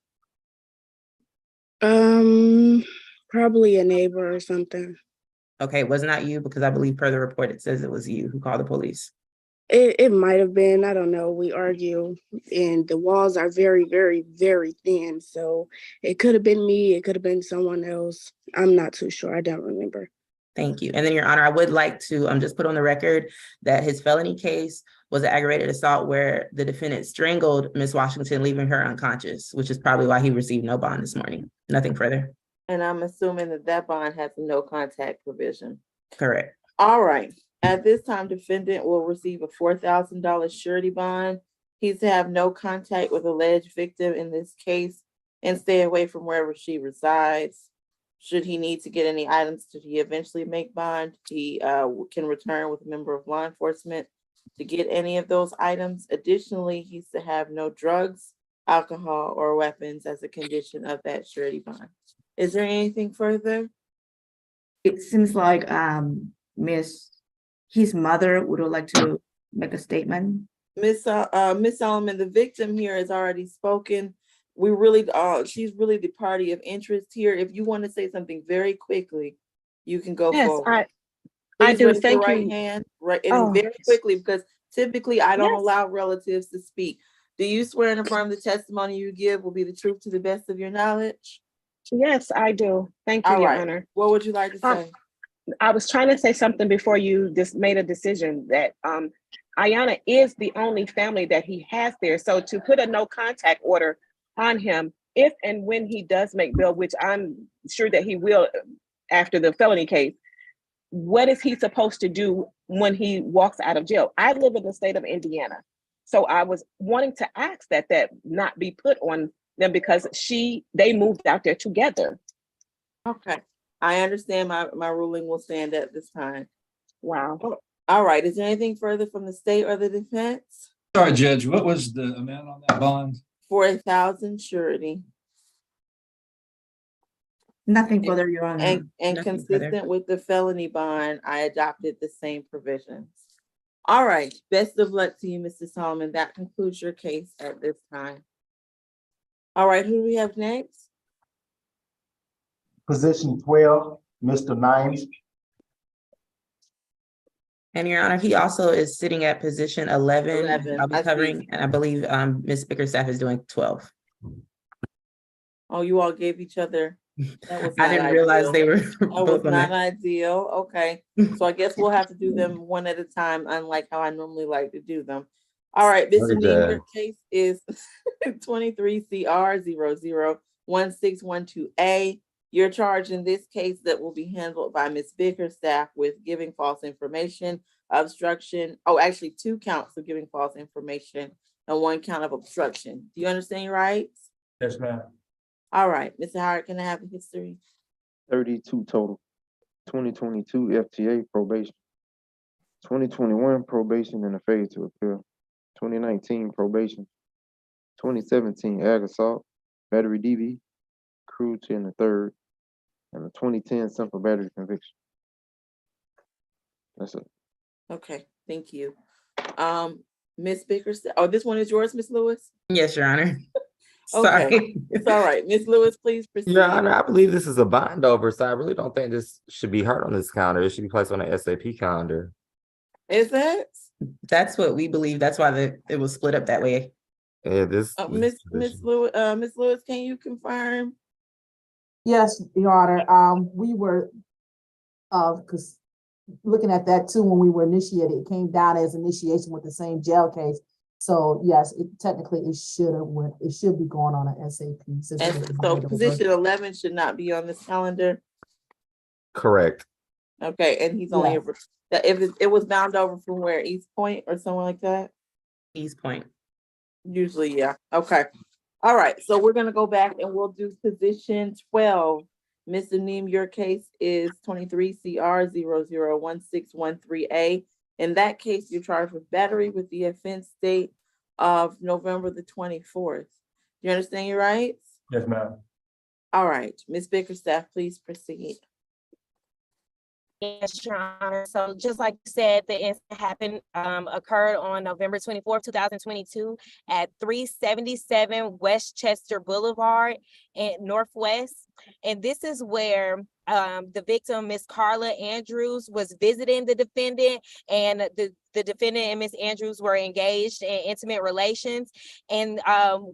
Probably a neighbor or something. Okay, it was not you, because I believe per the report, it says it was you who called the police. It might have been, I don't know. We argue and the walls are very, very, very thin. So it could have been me, it could have been someone else. I'm not too sure. I don't remember. Thank you. And then Your Honor, I would like to just put on the record that his felony case was an aggravated assault where the defendant strangled Ms. Washington, leaving her unconscious, which is probably why he received no bond this morning. Nothing further. And I'm assuming that bond has a no contact provision. Correct. All right. At this time, defendant will receive a $4,000 surety bond. He's to have no contact with alleged victim in this case and stay away from wherever she resides. Should he need to get any items to he eventually make bond, he can return with a member of law enforcement to get any of those items. Additionally, he's to have no drugs, alcohol, or weapons as a condition of that surety bond. Is there anything further? It seems like his mother would like to make a statement. Miss Solomon, the victim here has already spoken. We really, she's really the party of interest here. If you want to say something very quickly, you can go forward. I Please do. raise your Thank right you. hand, and very quickly, because typically I don't allow relatives to speak. Do you swear and affirm the testimony you give will be the truth to the best of your knowledge? Yes, I do. Thank you, All Your right. Honor. What would you like to say? I was trying to say something before you just made a decision that Ayanna is the only family that he has there. So to put a no contact order on him, if and when he does make bail, which I'm sure that he will after the felony case, what is he supposed to do when he walks out of jail? I live in the state of Indiana. So I was wanting to ask that not be put on them because they moved out there together. Okay. I understand my ruling will stand at this time. Wow. All right. Is there anything further from the state or the defense? Sorry, Judge, what was the amount on that bond? $4,000 surety. Nothing further, Your Honor. And consistent with the felony bond, I adopted the same provisions. All right. Best of luck to you, Mr. Solomon. That concludes your case at this time. All right. Who do we have next? Position 12, Mr. Nimes. And Your Honor, he also is sitting at position 11. I'll be covering, and I believe Ms. Bickerstaff is doing 12. Oh, you all gave each other. I didn't realize they were That was both on not there. ideal. Okay. So I guess we'll have to do them one at a time, unlike how I normally like to do them. All right, Mr. Neem, your case is 23 CR 001612A. Your charge in this case that will be handled by Ms. Bickerstaff with giving false information, obstruction. Oh, actually 2 counts of giving false information and 1 count of obstruction. Do you understand your rights? Yes, ma'am. All right, Mr. Howard, can I have the history? 32 total. 2022 FTA probation. 2021 probation and a failure to appeal. 2019 probation. 2017 ag assault, battery DV, cruelty in the third, and the 2010 simple battery conviction. That's it. Okay, thank you. Ms. Bickerstaff, oh, this one is yours, Ms. Lewis? Yes, Your Honor. Okay, Sorry. it's all right. Ms. Lewis, please proceed. Your Honor, I believe this is a bind over, so I really don't think this should be heard on this calendar. It should be placed on the SAP calendar. Is that? That's what we believe. That's why it was split up that way. Yeah, Ms. Lewis, can you confirm? Yes, Your Honor. We were, because looking at that too, when we were initiated, it came down as initiation with the same jail case. So yes, technically it should be going on an SAP. And so position 11 should not be on this calendar. Correct. Okay, and he's only ever, if it was bound over from where, East Point or somewhere like that? East Point. Usually, yeah. Okay. All right, so we're gonna go back and we'll do position 12. Ms. Aneem, your case is 23 CR 001613A. In that case, you're charged with battery with the offense date of November the 24th. You understand your rights? Yes, ma'am. All right, Ms. Bickerstaff, please proceed. Yes, Your Honor. So just like you said, the incident occurred on November 24th, 2022 at 377 Westchester Boulevard in Northwest. And this is where the victim, Miss Carla Andrews, was visiting the defendant, and the defendant and Miss Andrews were engaged in intimate relations. And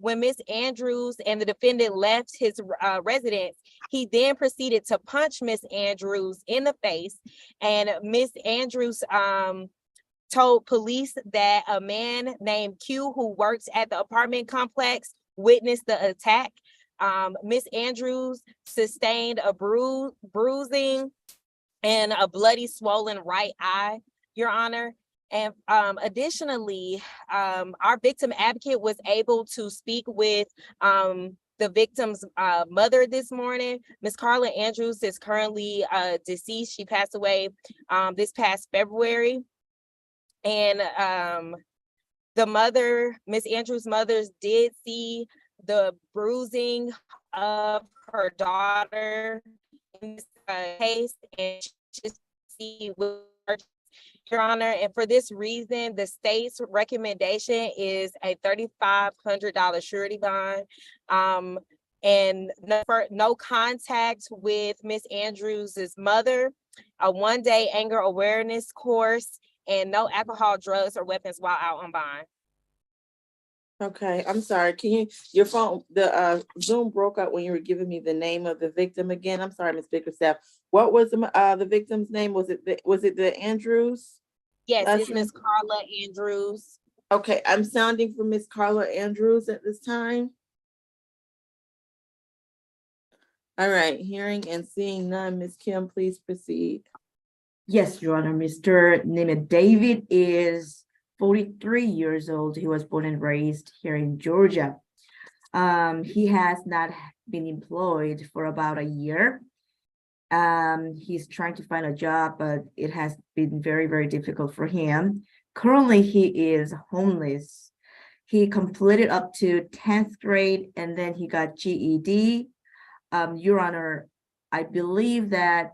when Miss Andrews and the defendant left his residence, he then proceeded to punch Miss Andrews in the face. And Miss Andrews told police that a man named Q, who works at the apartment complex, witnessed the attack. Miss Andrews sustained a bruising and a bloody swollen right eye, Your Honor. And additionally, our victim advocate was able to speak with the victim's mother this morning. Miss Carla Andrews is currently deceased. She passed away this past February. And the mother, Miss Andrews' mother, did see the bruising of her daughter in this case, and just see Your Honor, and for this reason, the state's recommendation is a $3,500 surety bond, and no contact with Miss Andrews' mother, a one-day anger awareness course, and no alcohol, drugs, or weapons while out on bond. Okay, I'm sorry. Can you, your phone, the Zoom broke up when you were giving me the name of the victim again. I'm sorry, Ms. Bickerstaff. What was the victim's name? Was it the Andrews? Yes, it's Miss Carla Andrews. Okay, I'm sounding for Miss Carla Andrews at this time. All right, hearing and seeing none, Ms. Kim, please proceed. Yes, Your Honor. Mr. named David is 43 years old. He was born and raised here in Georgia. He has not been employed for about a year. He's trying to find a job, but it has been very, very difficult for him. Currently, he is homeless. He completed up to 10th grade, and then he got GED. Your Honor, I believe that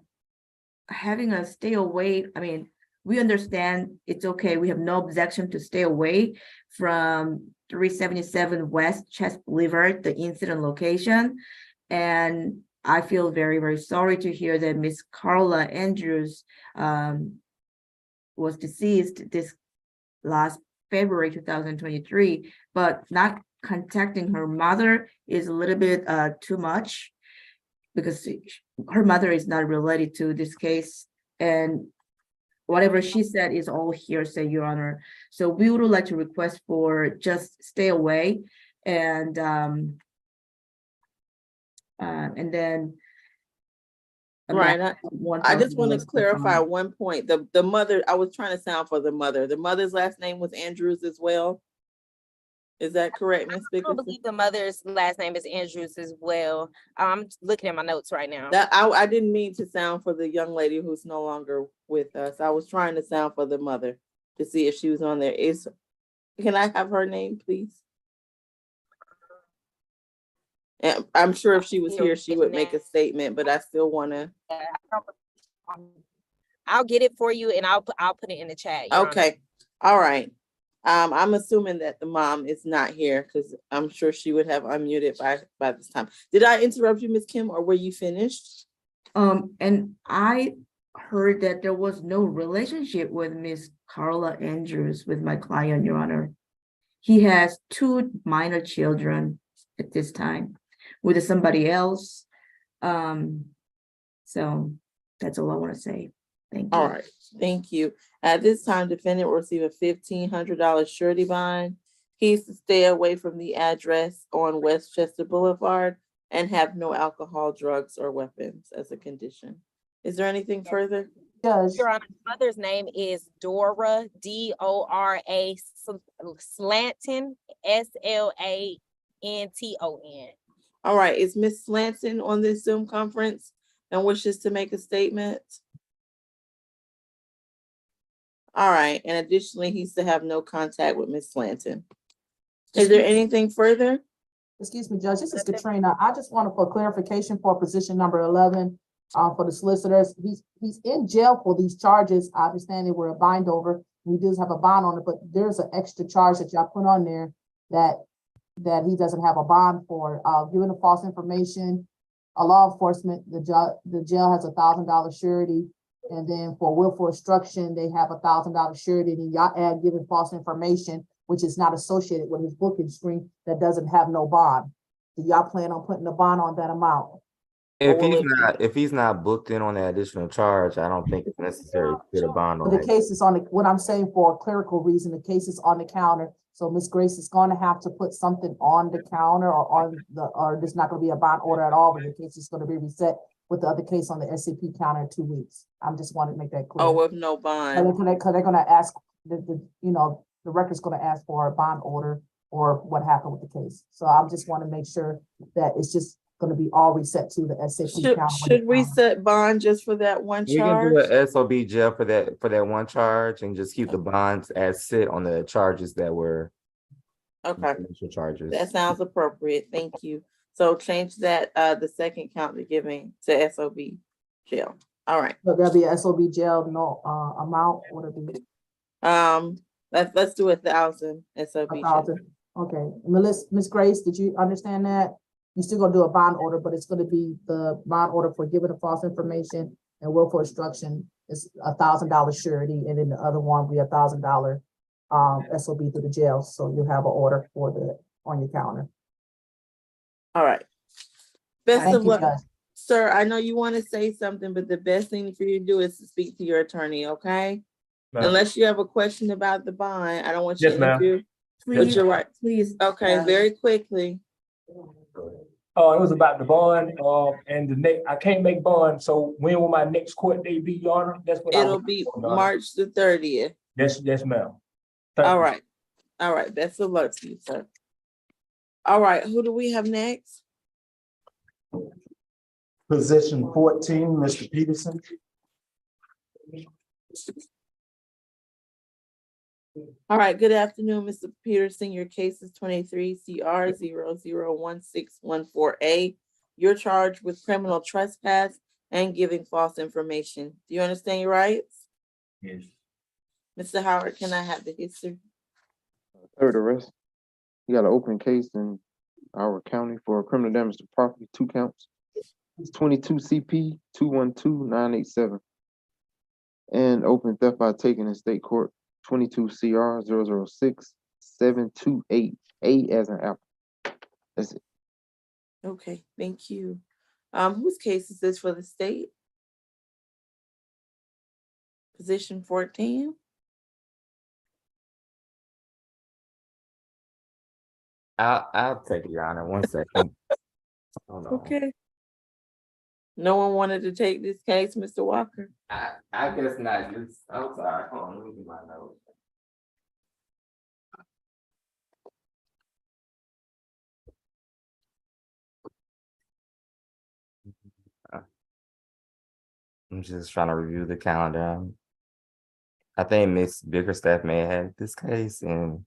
having a stay away, I mean, we understand it's okay. We have no objection to stay away from 377 West Chest Boulevard, the incident location. And I feel very, very sorry to hear that Miss Carla Andrews was deceased this last February 2023, but not contacting her mother is a little bit too much, because her mother is not related to this case, and whatever she said is all hearsay, Your Honor. So we would like to request for just stay away, and then Right. I just want to clarify one point. The mother, I was trying to sound for the mother. The mother's last name was Andrews as well. Is that correct, Ms. I Bickerson? believe the mother's last name is Andrews as well. I'm looking at my notes right now. That I didn't mean to sound for the young lady who's no longer with us. I was trying to sound for the mother to see if she was on there. Can I have her name, please? And I'm sure if she was here, she would make a statement, but I still want to. I'll get it for you and I'll put it in the chat. Your Honor. Okay. All right. I'm assuming that the mom is not here because I'm sure she would have unmuted by this time. Did I interrupt you, Ms. Kim, or were you finished? And I heard that there was no relationship with Miss Carla Andrews with my client, Your Honor. He has 2 minor children at this time with somebody else. So that's all I want to say. Thank you. All right, thank you. At this time, defendant will receive a $1,500 surety bond. He's to stay away from the address on Westchester Boulevard and have no alcohol, drugs, or weapons as a condition. Is there anything further? Judge. Your Honor, mother's name is Dora, D-O-R-A, Slanton, S-L-A-N-T-O-N. All right, is Ms. Slanton on this Zoom conference and wishes to make a statement? All right, and additionally, he's to have no contact with Ms. Slanton. Is there anything further? Excuse me, Judge, this is Katrina. I just wanted for clarification for position number 11, for the solicitors. He's in jail for these charges. I understand they were a bind over. We do have a bond on it, but there's an extra charge that y'all put on there that he doesn't have a bond for, giving the false information. A law enforcement, the jail has $1,000 surety. And then for willful obstruction, they have $1,000 surety. And y'all add giving false information, which is not associated with his booking screen, that doesn't have no bond. Do y'all plan on putting a bond on that amount? If he's not booked in on that additional charge, I don't think it's necessary to put a bond on The that. case is on what I'm saying for a clerical reason, the case is on the counter. So Ms. Grace is going to have to put something on the counter or there's not going to be a bond order at all, but the case is going to be reset with the other case on the SCP counter in 2 weeks. I'm just wanting to make that clear. Oh, with no bond. Because they're going to ask, the record's going to ask for a bond order or what happened with the case. So I just want to make sure that it's just going to be all reset to the SCP counter. Should we set bond just for that one We can charge? do an SOB jail for that one charge and just keep the bonds as sit on the charges that were Okay. initial charges. That sounds appropriate. Thank you. So change that, the second count to giving to SOB jail. All right. So there'll be a SOB jail, no amount, what it be? Let's do 1,000 SOB jail. 1,000. Okay. Miss Grace, did you understand that? You're still gonna do a bond order, but it's gonna be the bond order for giving the false information and willful obstruction is $1,000 surety, and then the other one be $1,000 SOB through the jail. So you have an order for on your counter. All right. Best Thank of you, luck. Judge. Sir, I know you want to say something, but the best thing for you to do is to speak to your attorney, okay? Unless you have a question about the bond, I don't want you to interfere. Please, you're right. Please. Okay, very quickly. It was about the bond, and I can't make bond, so when will my next court date be, Your Honor? That's what It'll be March the 30th. Yes, ma'am. Thank All you. right. All right. Best of luck to you, sir. All right. Who do we have next? Position 14, Mr. Peterson. All right. Good afternoon, Mr. Peterson. Your case is 23 CR 001614A. You're charged with criminal trespass and giving false information. Do you understand your rights? Yes. Mr. Howard, can I have the history? Third arrest. You got an open case in our county for criminal damage to property, 2 counts. It's 22 CP 212987. And open theft by taking in state court, 22 CR 006728A as an apple. That's it. Okay, thank you. Whose case is this for the state? Position 14. I'll take it, Your Honor. 1 second. Hold on. Okay. No one wanted to take this case, Mr. Walker? I guess not. I'm sorry. Hold on, let me get my notes. I'm just trying to review the calendar. I think Miss Bickerstaff may have had this case and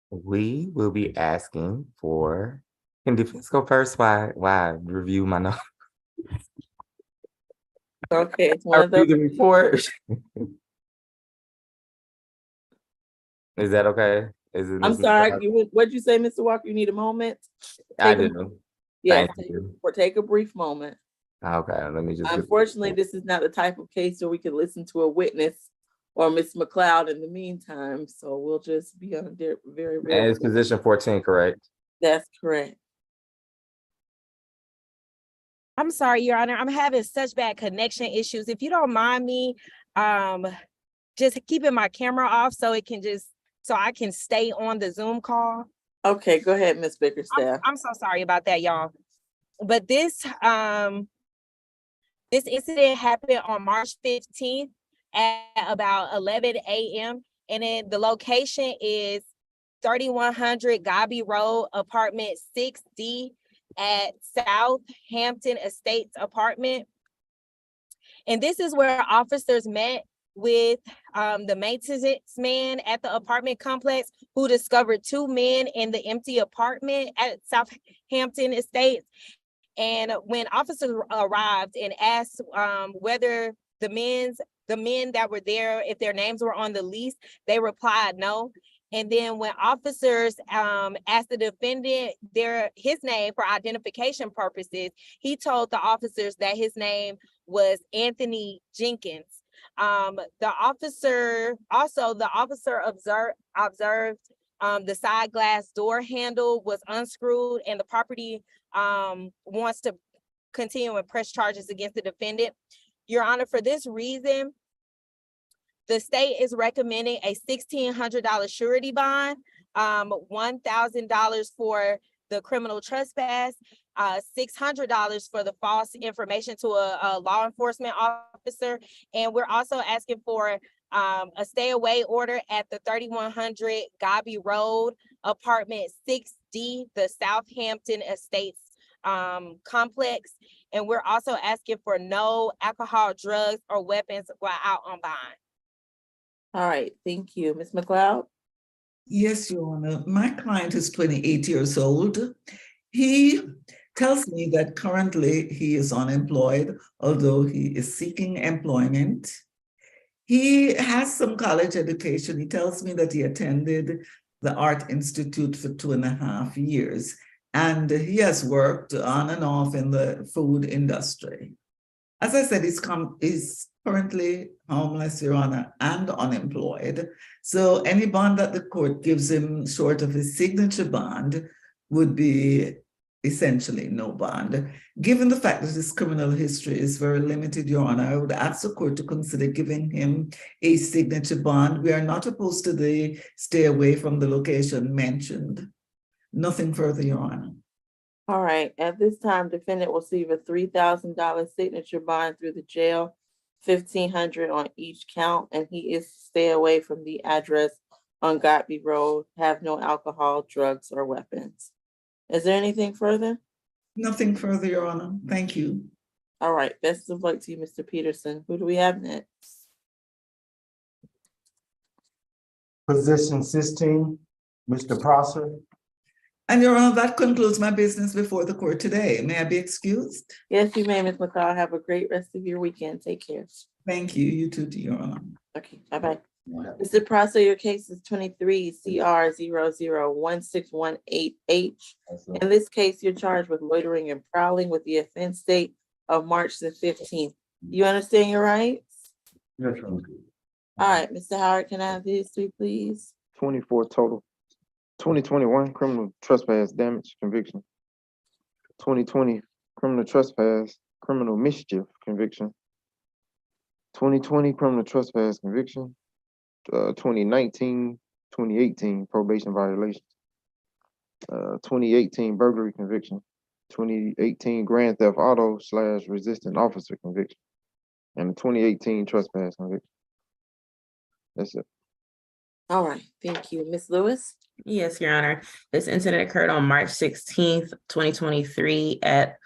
we will be asking for, can defense go first? Why review my notes? Okay, it's I one of review those. the report. Is that okay? Is it I'm Ms. sorry, McLeod? what'd you say, Mr. Walker? You need a moment? I Take a, do. yes, Thank you. take a brief moment. Okay, let me just get. Unfortunately, this is not the type of case where we can listen to a witness or Ms. McLeod in the meantime, so we'll just be on a very, And very. it's position 14, correct? That's correct. I'm sorry, Your Honor. I'm having such bad connection issues. If you don't mind me, just keeping my camera off so I can stay on the Zoom call. Okay, go ahead, Ms. Bickerstaff. I'm so sorry about that, y'all. But this incident happened on March 15th at about 11 a.m. And then the location is 3100 Gobby Road, apartment 6D at Southampton Estates apartment. And this is where officers met with the maintenance man at the apartment complex, who discovered two men in the empty apartment at Southampton Estates. And when officers arrived and asked whether the men that were there, if their names were on the lease, they replied no. And then when officers asked the defendant his name for identification purposes, he told the officers that his name was Anthony Jenkins. The officer observed the side glass door handle was unscrewed, and the property wants to continue and press charges against the defendant. Your Honor, for this reason, the state is recommending a $1,600 surety bond, $1,000 for the criminal trespass, $600 for the false information to a law enforcement officer. And we're also asking for a stay away order at the 3100 Gobby Road, apartment 6D, the Southampton Estates complex. And we're also asking for no alcohol, drugs, or weapons while out on bond. All right, thank you. Ms. McLeod? Yes, Your Honor. My client is 28 years old. He tells me that currently he is unemployed, although he is seeking employment. He has some college education. He tells me that he attended the Art Institute for 2.5 years, and he has worked on and off in the food industry. As I said, he's currently homeless, Your Honor, and unemployed. So any bond that the court gives him short of his signature bond would be essentially no bond. Given the fact that his criminal history is very limited, Your Honor, I would ask the court to consider giving him a signature bond. We are not opposed to the stay away from the location mentioned. Nothing further, Your Honor. All right, at this time, defendant will receive a $3,000 signature bond through the jail, $1,500 on each count, and he is to stay away from the address on Godby Road, have no alcohol, drugs, or weapons. Is there anything further? Nothing further, Your Honor. Thank you. All right, best of luck to you, Mr. Peterson. Who do we have next? Position 16, Mr. Prosser. And Your Honor, that concludes my business before the court today. May I be excused? Yes, you may, Ms. McLeod. Have a great rest of your weekend. Take care. Thank you. You too, Your Honor. Okay, bye-bye. Mr. Prosser, your case is 23 CR 001618H. In this case, you're charged with loitering and prowling with the offense date of March the 15th. You understand your rights? Yes, Your Honor. All right, Mr. Howard, can I have the history, please? 24 total. 2021 criminal trespass damage conviction. 2020 criminal trespass, criminal mischief conviction. 2020 criminal trespass conviction. 2019, 2018 probation violation. 2018 burglary conviction. 2018 grand theft auto / resisting officer conviction. And 2018 trespass conviction. That's it. All right, thank you. Ms. Lewis? Yes, Your Honor. This incident occurred on March 16th, 2023 at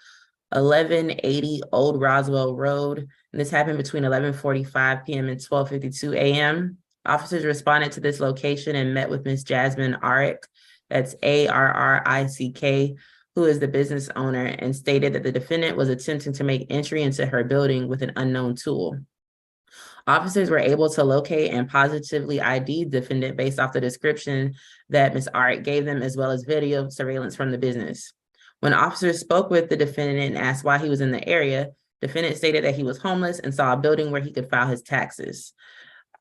1180 Old Roswell Road. And this happened between 11:45 p.m. and 12:52 a.m. Officers responded to this location and met with Ms. Jasmine Arrick, that's Arrick, who is the business owner, and stated that the defendant was attempting to make entry into her building with an unknown tool. Officers were able to locate and positively ID the defendant based off the description that Ms. Arrick gave them, as well as video surveillance from the business. When officers spoke with the defendant and asked why he was in the area, defendant stated that he was homeless and saw a building where he could file his taxes.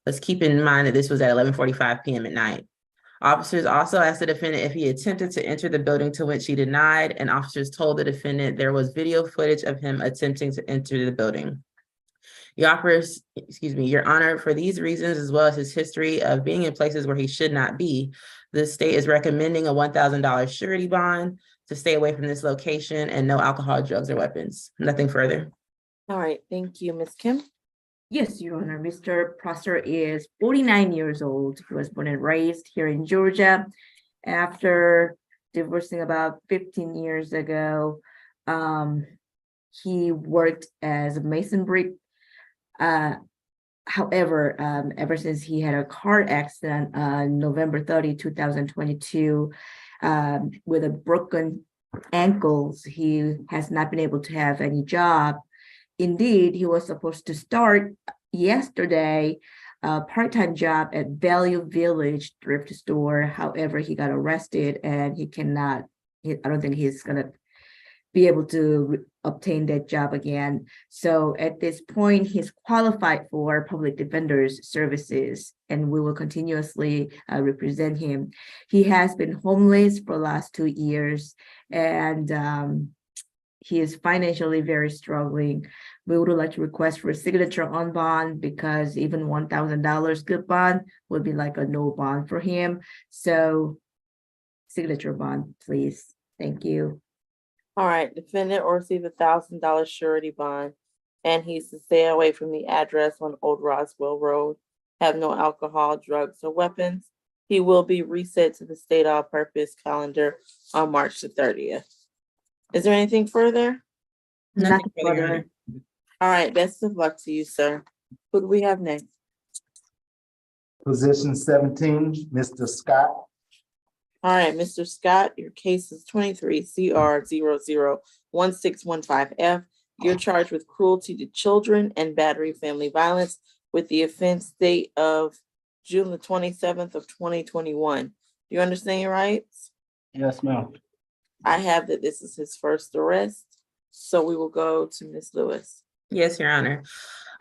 Let's keep in mind that this was at 11:45 p.m. at night. Officers also asked the defendant if he attempted to enter the building, to which he denied, and officers told the defendant there was video footage of him attempting to enter the building. Your Honor, for these reasons, as well as his history of being in places where he should not be, the state is recommending a $1,000 surety bond to stay away from this location and no alcohol, drugs, or weapons. Nothing further. All right, thank you. Ms. Kim? Yes, Your Honor. Mr. Prosser is 49 years old. He was born and raised here in Georgia. After divorcing about 15 years ago, he worked as a mason brick. However, ever since he had a car accident on November 30, 2022, with a broken ankles, he has not been able to have any job. Indeed, he was supposed to start yesterday a part-time job at Value Village thrift store. However, he got arrested and he cannot, I don't think he's gonna be able to obtain that job again. So at this point, he's qualified for public defender's services, and we will continuously represent him. He has been homeless for the last 2 years, and he is financially very struggling. We would like to request for a signature on bond, because even $1,000 good bond would be like a no bond for him. So signature bond, please. Thank you. All right, defendant will receive $1,000 surety bond, and he's to stay away from the address on Old Roswell Road, have no alcohol, drugs, or weapons. He will be reset to the state all-purpose calendar on March the 30th. Is there anything further? Nothing further. All right, best of luck to you, sir. Who do we have next? Position 17, Mr. Scott. All right, Mr. Scott, your case is 23 CR 001615F. You're charged with cruelty to children and battery family violence with the offense date of June the 27th of 2021. Do you understand your rights? Yes, ma'am. I have that this is his first arrest, so we will go to Ms. Lewis. Yes, Your Honor.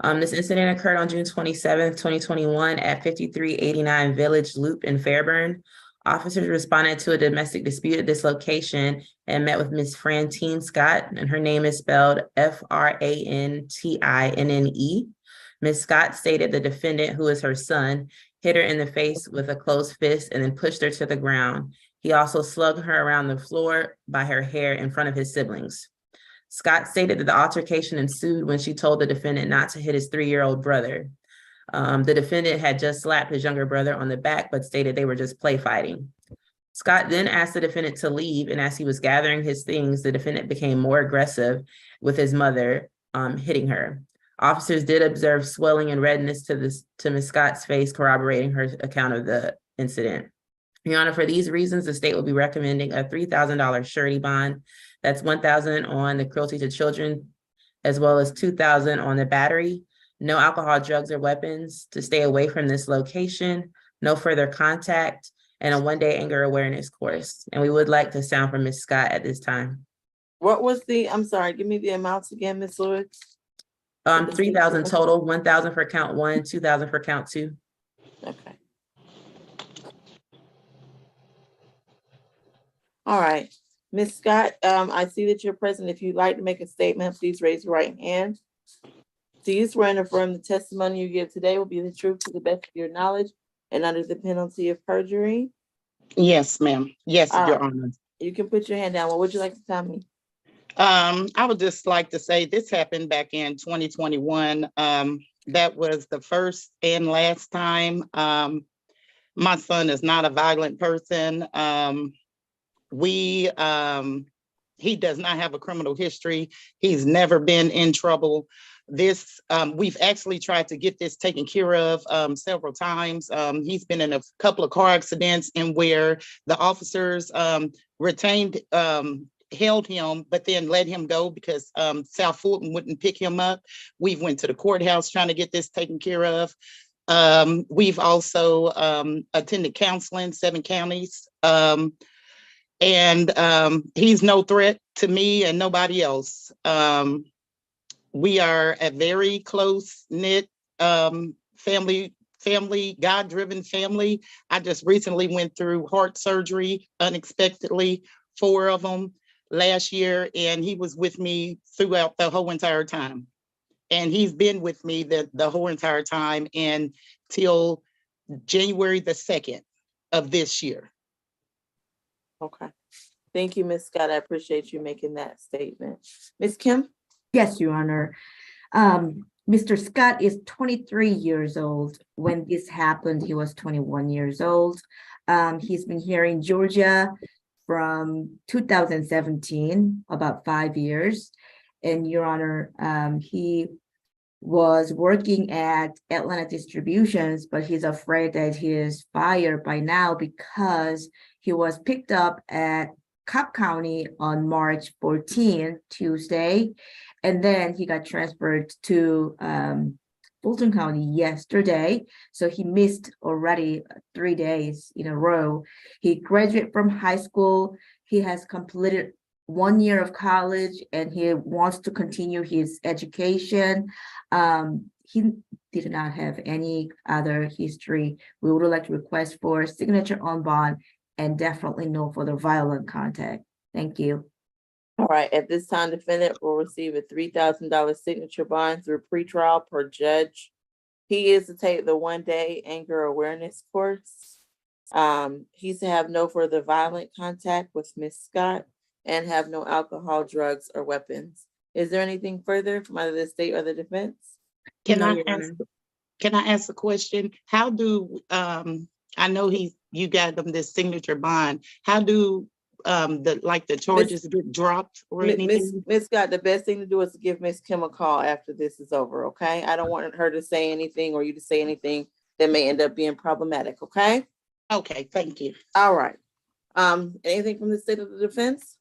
This incident occurred on June 27th, 2021 at 5389 Village Loop in Fairburn. Officers responded to a domestic dispute at this location and met with Ms. Frantine Scott, and her name is spelled Frantine. Ms. Scott stated the defendant, who is her son, hit her in the face with a closed fist and then pushed her to the ground. He also slugged her around the floor by her hair in front of his siblings. Scott stated that the altercation ensued when she told the defendant not to hit his 3-year-old brother. The defendant had just slapped his younger brother on the back, but stated they were just play fighting. Scott then asked the defendant to leave, and as he was gathering his things, the defendant became more aggressive with his mother, hitting her. Officers did observe swelling and redness to Ms. Scott's face, corroborating her account of the incident. Your Honor, for these reasons, the state will be recommending a $3,000 surety bond. That's $1,000 on the cruelty to children, as well as $2,000 on the battery. No alcohol, drugs, or weapons, to stay away from this location, no further contact, and a 1-day anger awareness course. And we would like to sound from Ms. Scott at this time. What was I'm sorry, give me the amounts again, Ms. Lewis. 3,000 total, 1,000 for count 1, 2,000 for count 2. Okay. All right, Ms. Scott, I see that you're present. If you'd like to make a statement, please raise your right hand. Do you swear and affirm the testimony you give today will be the truth to the best of your knowledge and under the penalty of perjury? Yes, ma'am. Yes, Your Honor. You can put your hand down. What would you like to tell me? I would just like to say this happened back in 2021. That was the first and last time. My son is not a violent person. He does not have a criminal history. He's never been in trouble. We've actually tried to get this taken care of several times. He's been in a couple of car accidents and where the officers held him, but then let him go because South Fulton wouldn't pick him up. We went to the courthouse trying to get this taken care of. We've also attended counseling, 7 counties. He's no threat to me and nobody else. We are a very close-knit family, God-driven family. I just recently went through heart surgery unexpectedly, 4 of them last year, and he was with me throughout the whole entire time. And he's been with me the whole entire time until January the 2nd of this year. Okay. Thank you, Ms. Scott. I appreciate you making that statement. Ms. Kim? Yes, Your Honor. Mr. Scott is 23 years old. When this happened, he was 21 years old. He's been here in Georgia from 2017, about 5 years. And Your Honor, he was working at Atlanta Distributions, but he's afraid that he is fired by now because he was picked up at Cobb County on March 14, Tuesday, and then he got transferred to Fulton County yesterday. So he missed already 3 days in a row. He graduated from high school. He has completed 1 year of college and he wants to continue his education. He did not have any other history. We would like to request for signature on bond and definitely no further violent contact. Thank you. All right, at this time, defendant will receive a $3,000 signature bond through pretrial per judge. He is to take the 1-day anger awareness course. He's to have no further violent contact with Ms. Scott and have no alcohol, drugs, or weapons. Is there anything further from either the state or the defense? Can No, I Your ask? Honor. Can I ask a question? How do I know you got them this signature bond? How do the charges get dropped or anything? Ms. Scott, the best thing to do is to give Ms. Kim a call after this is over, okay? I don't want her to say anything or you to say anything that may end up being problematic, okay? Okay, thank you. All right. Anything from the state of the defense?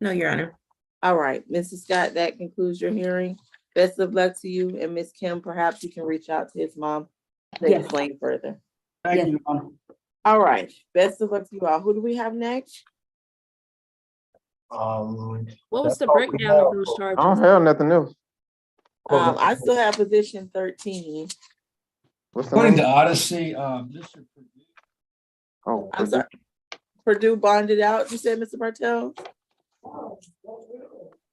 No, Your Honor. All right, Mrs. Scott, that concludes your hearing. Best of luck to you and Ms. Kim. Perhaps you can reach out to his mom to Yes. explain further. Thank you, Your Honor. All right, best of luck to you all. Who do we have next? What was That's the all we breakdown of have. those I charges? don't have nothing else. I still have position 13. What's the According name? to Odyssey, Mr. Oh, I'm sorry. Purdue bonded out, you said, Mr. Bartel?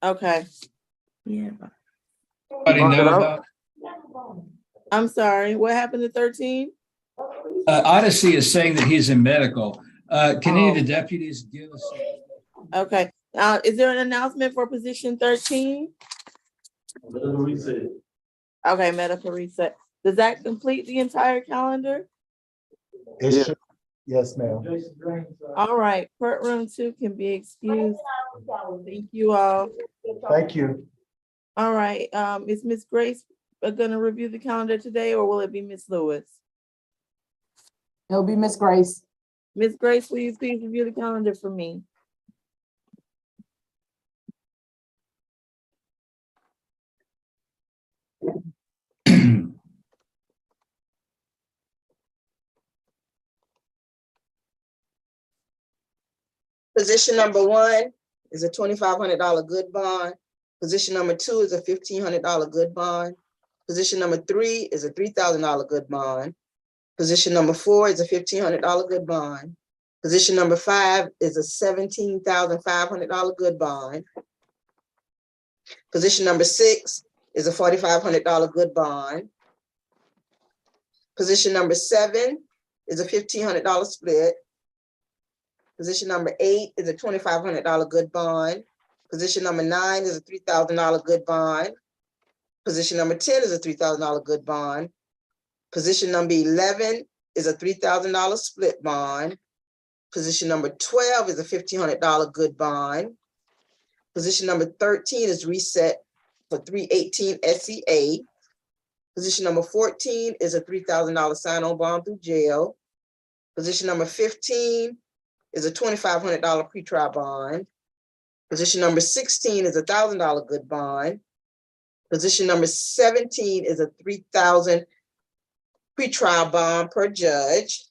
Okay. Yeah. Anybody know about? I'm sorry, what happened to 13? Odyssey is saying that he's in medical. Can any of the deputies give us? Okay, is there an announcement for position 13? Okay, medical reset. Does that complete the entire calendar? It should. Yes, ma'am. All right, courtroom 2 can be excused. Thank you all. Thank you. All right, is Miss Grace gonna review the calendar today or will it be Miss Lewis? It'll be Miss Grace. Miss Grace, will you please review the calendar for me? Position number 1 is a $2,500 good bond. Position number 2 is a $1,500 good bond. Position number 3 is a $3,000 good bond. Position number 4 is a $1,500 good bond. Position number 5 is a $17,500 good bond. Position number 6 is a $4,500 good bond. Position number 7 is a $1,500 split. Position number 8 is a $2,500 good bond. Position number 9 is a $3,000 good bond. Position number 10 is a $3,000 good bond. Position number 11 is a $3,000 split bond. Position number 12 is a $1,500 good bond. Position number 13 is reset for 318 SCA. Position number 14 is a $3,000 sign-on bond through jail. Position number 15 is a $2,500 pretrial bond. Position number 16 is a $1,000 good bond. Position number 17 is a $3,000 pretrial bond per judge.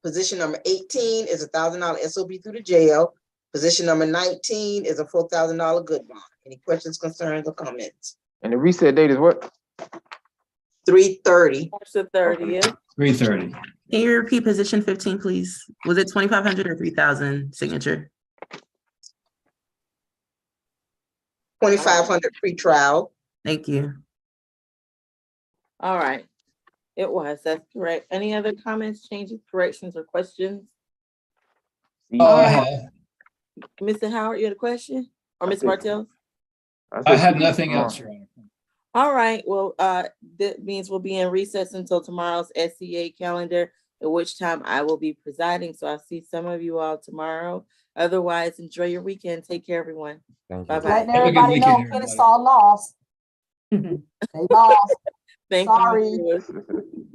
Position number 18 is a $1,000 SOB through the jail. Position number 19 is a $4,000 good bond. Any questions, concerns, or comments? And the reset date is what? 3/30. March the 30th. 3:30. Can you repeat position 15, please? Was it 2,500 or 3,000 signature? 2,500 pretrial. Thank you. All right. It was, that's correct. Any other comments, changes, corrections, or questions? Oh, I have. Mr. Howard, you had a question? Or Ms. Bartels? I have nothing else, Your Honor. All right, well, that means we'll be in recess until tomorrow's SCA calendar, at which time I will be presiding. So I'll see some of you all tomorrow. Otherwise, enjoy your weekend. Take care, everyone. Bye-bye. Letting everybody know Kennesaw lost. They lost. Thank Sorry. you.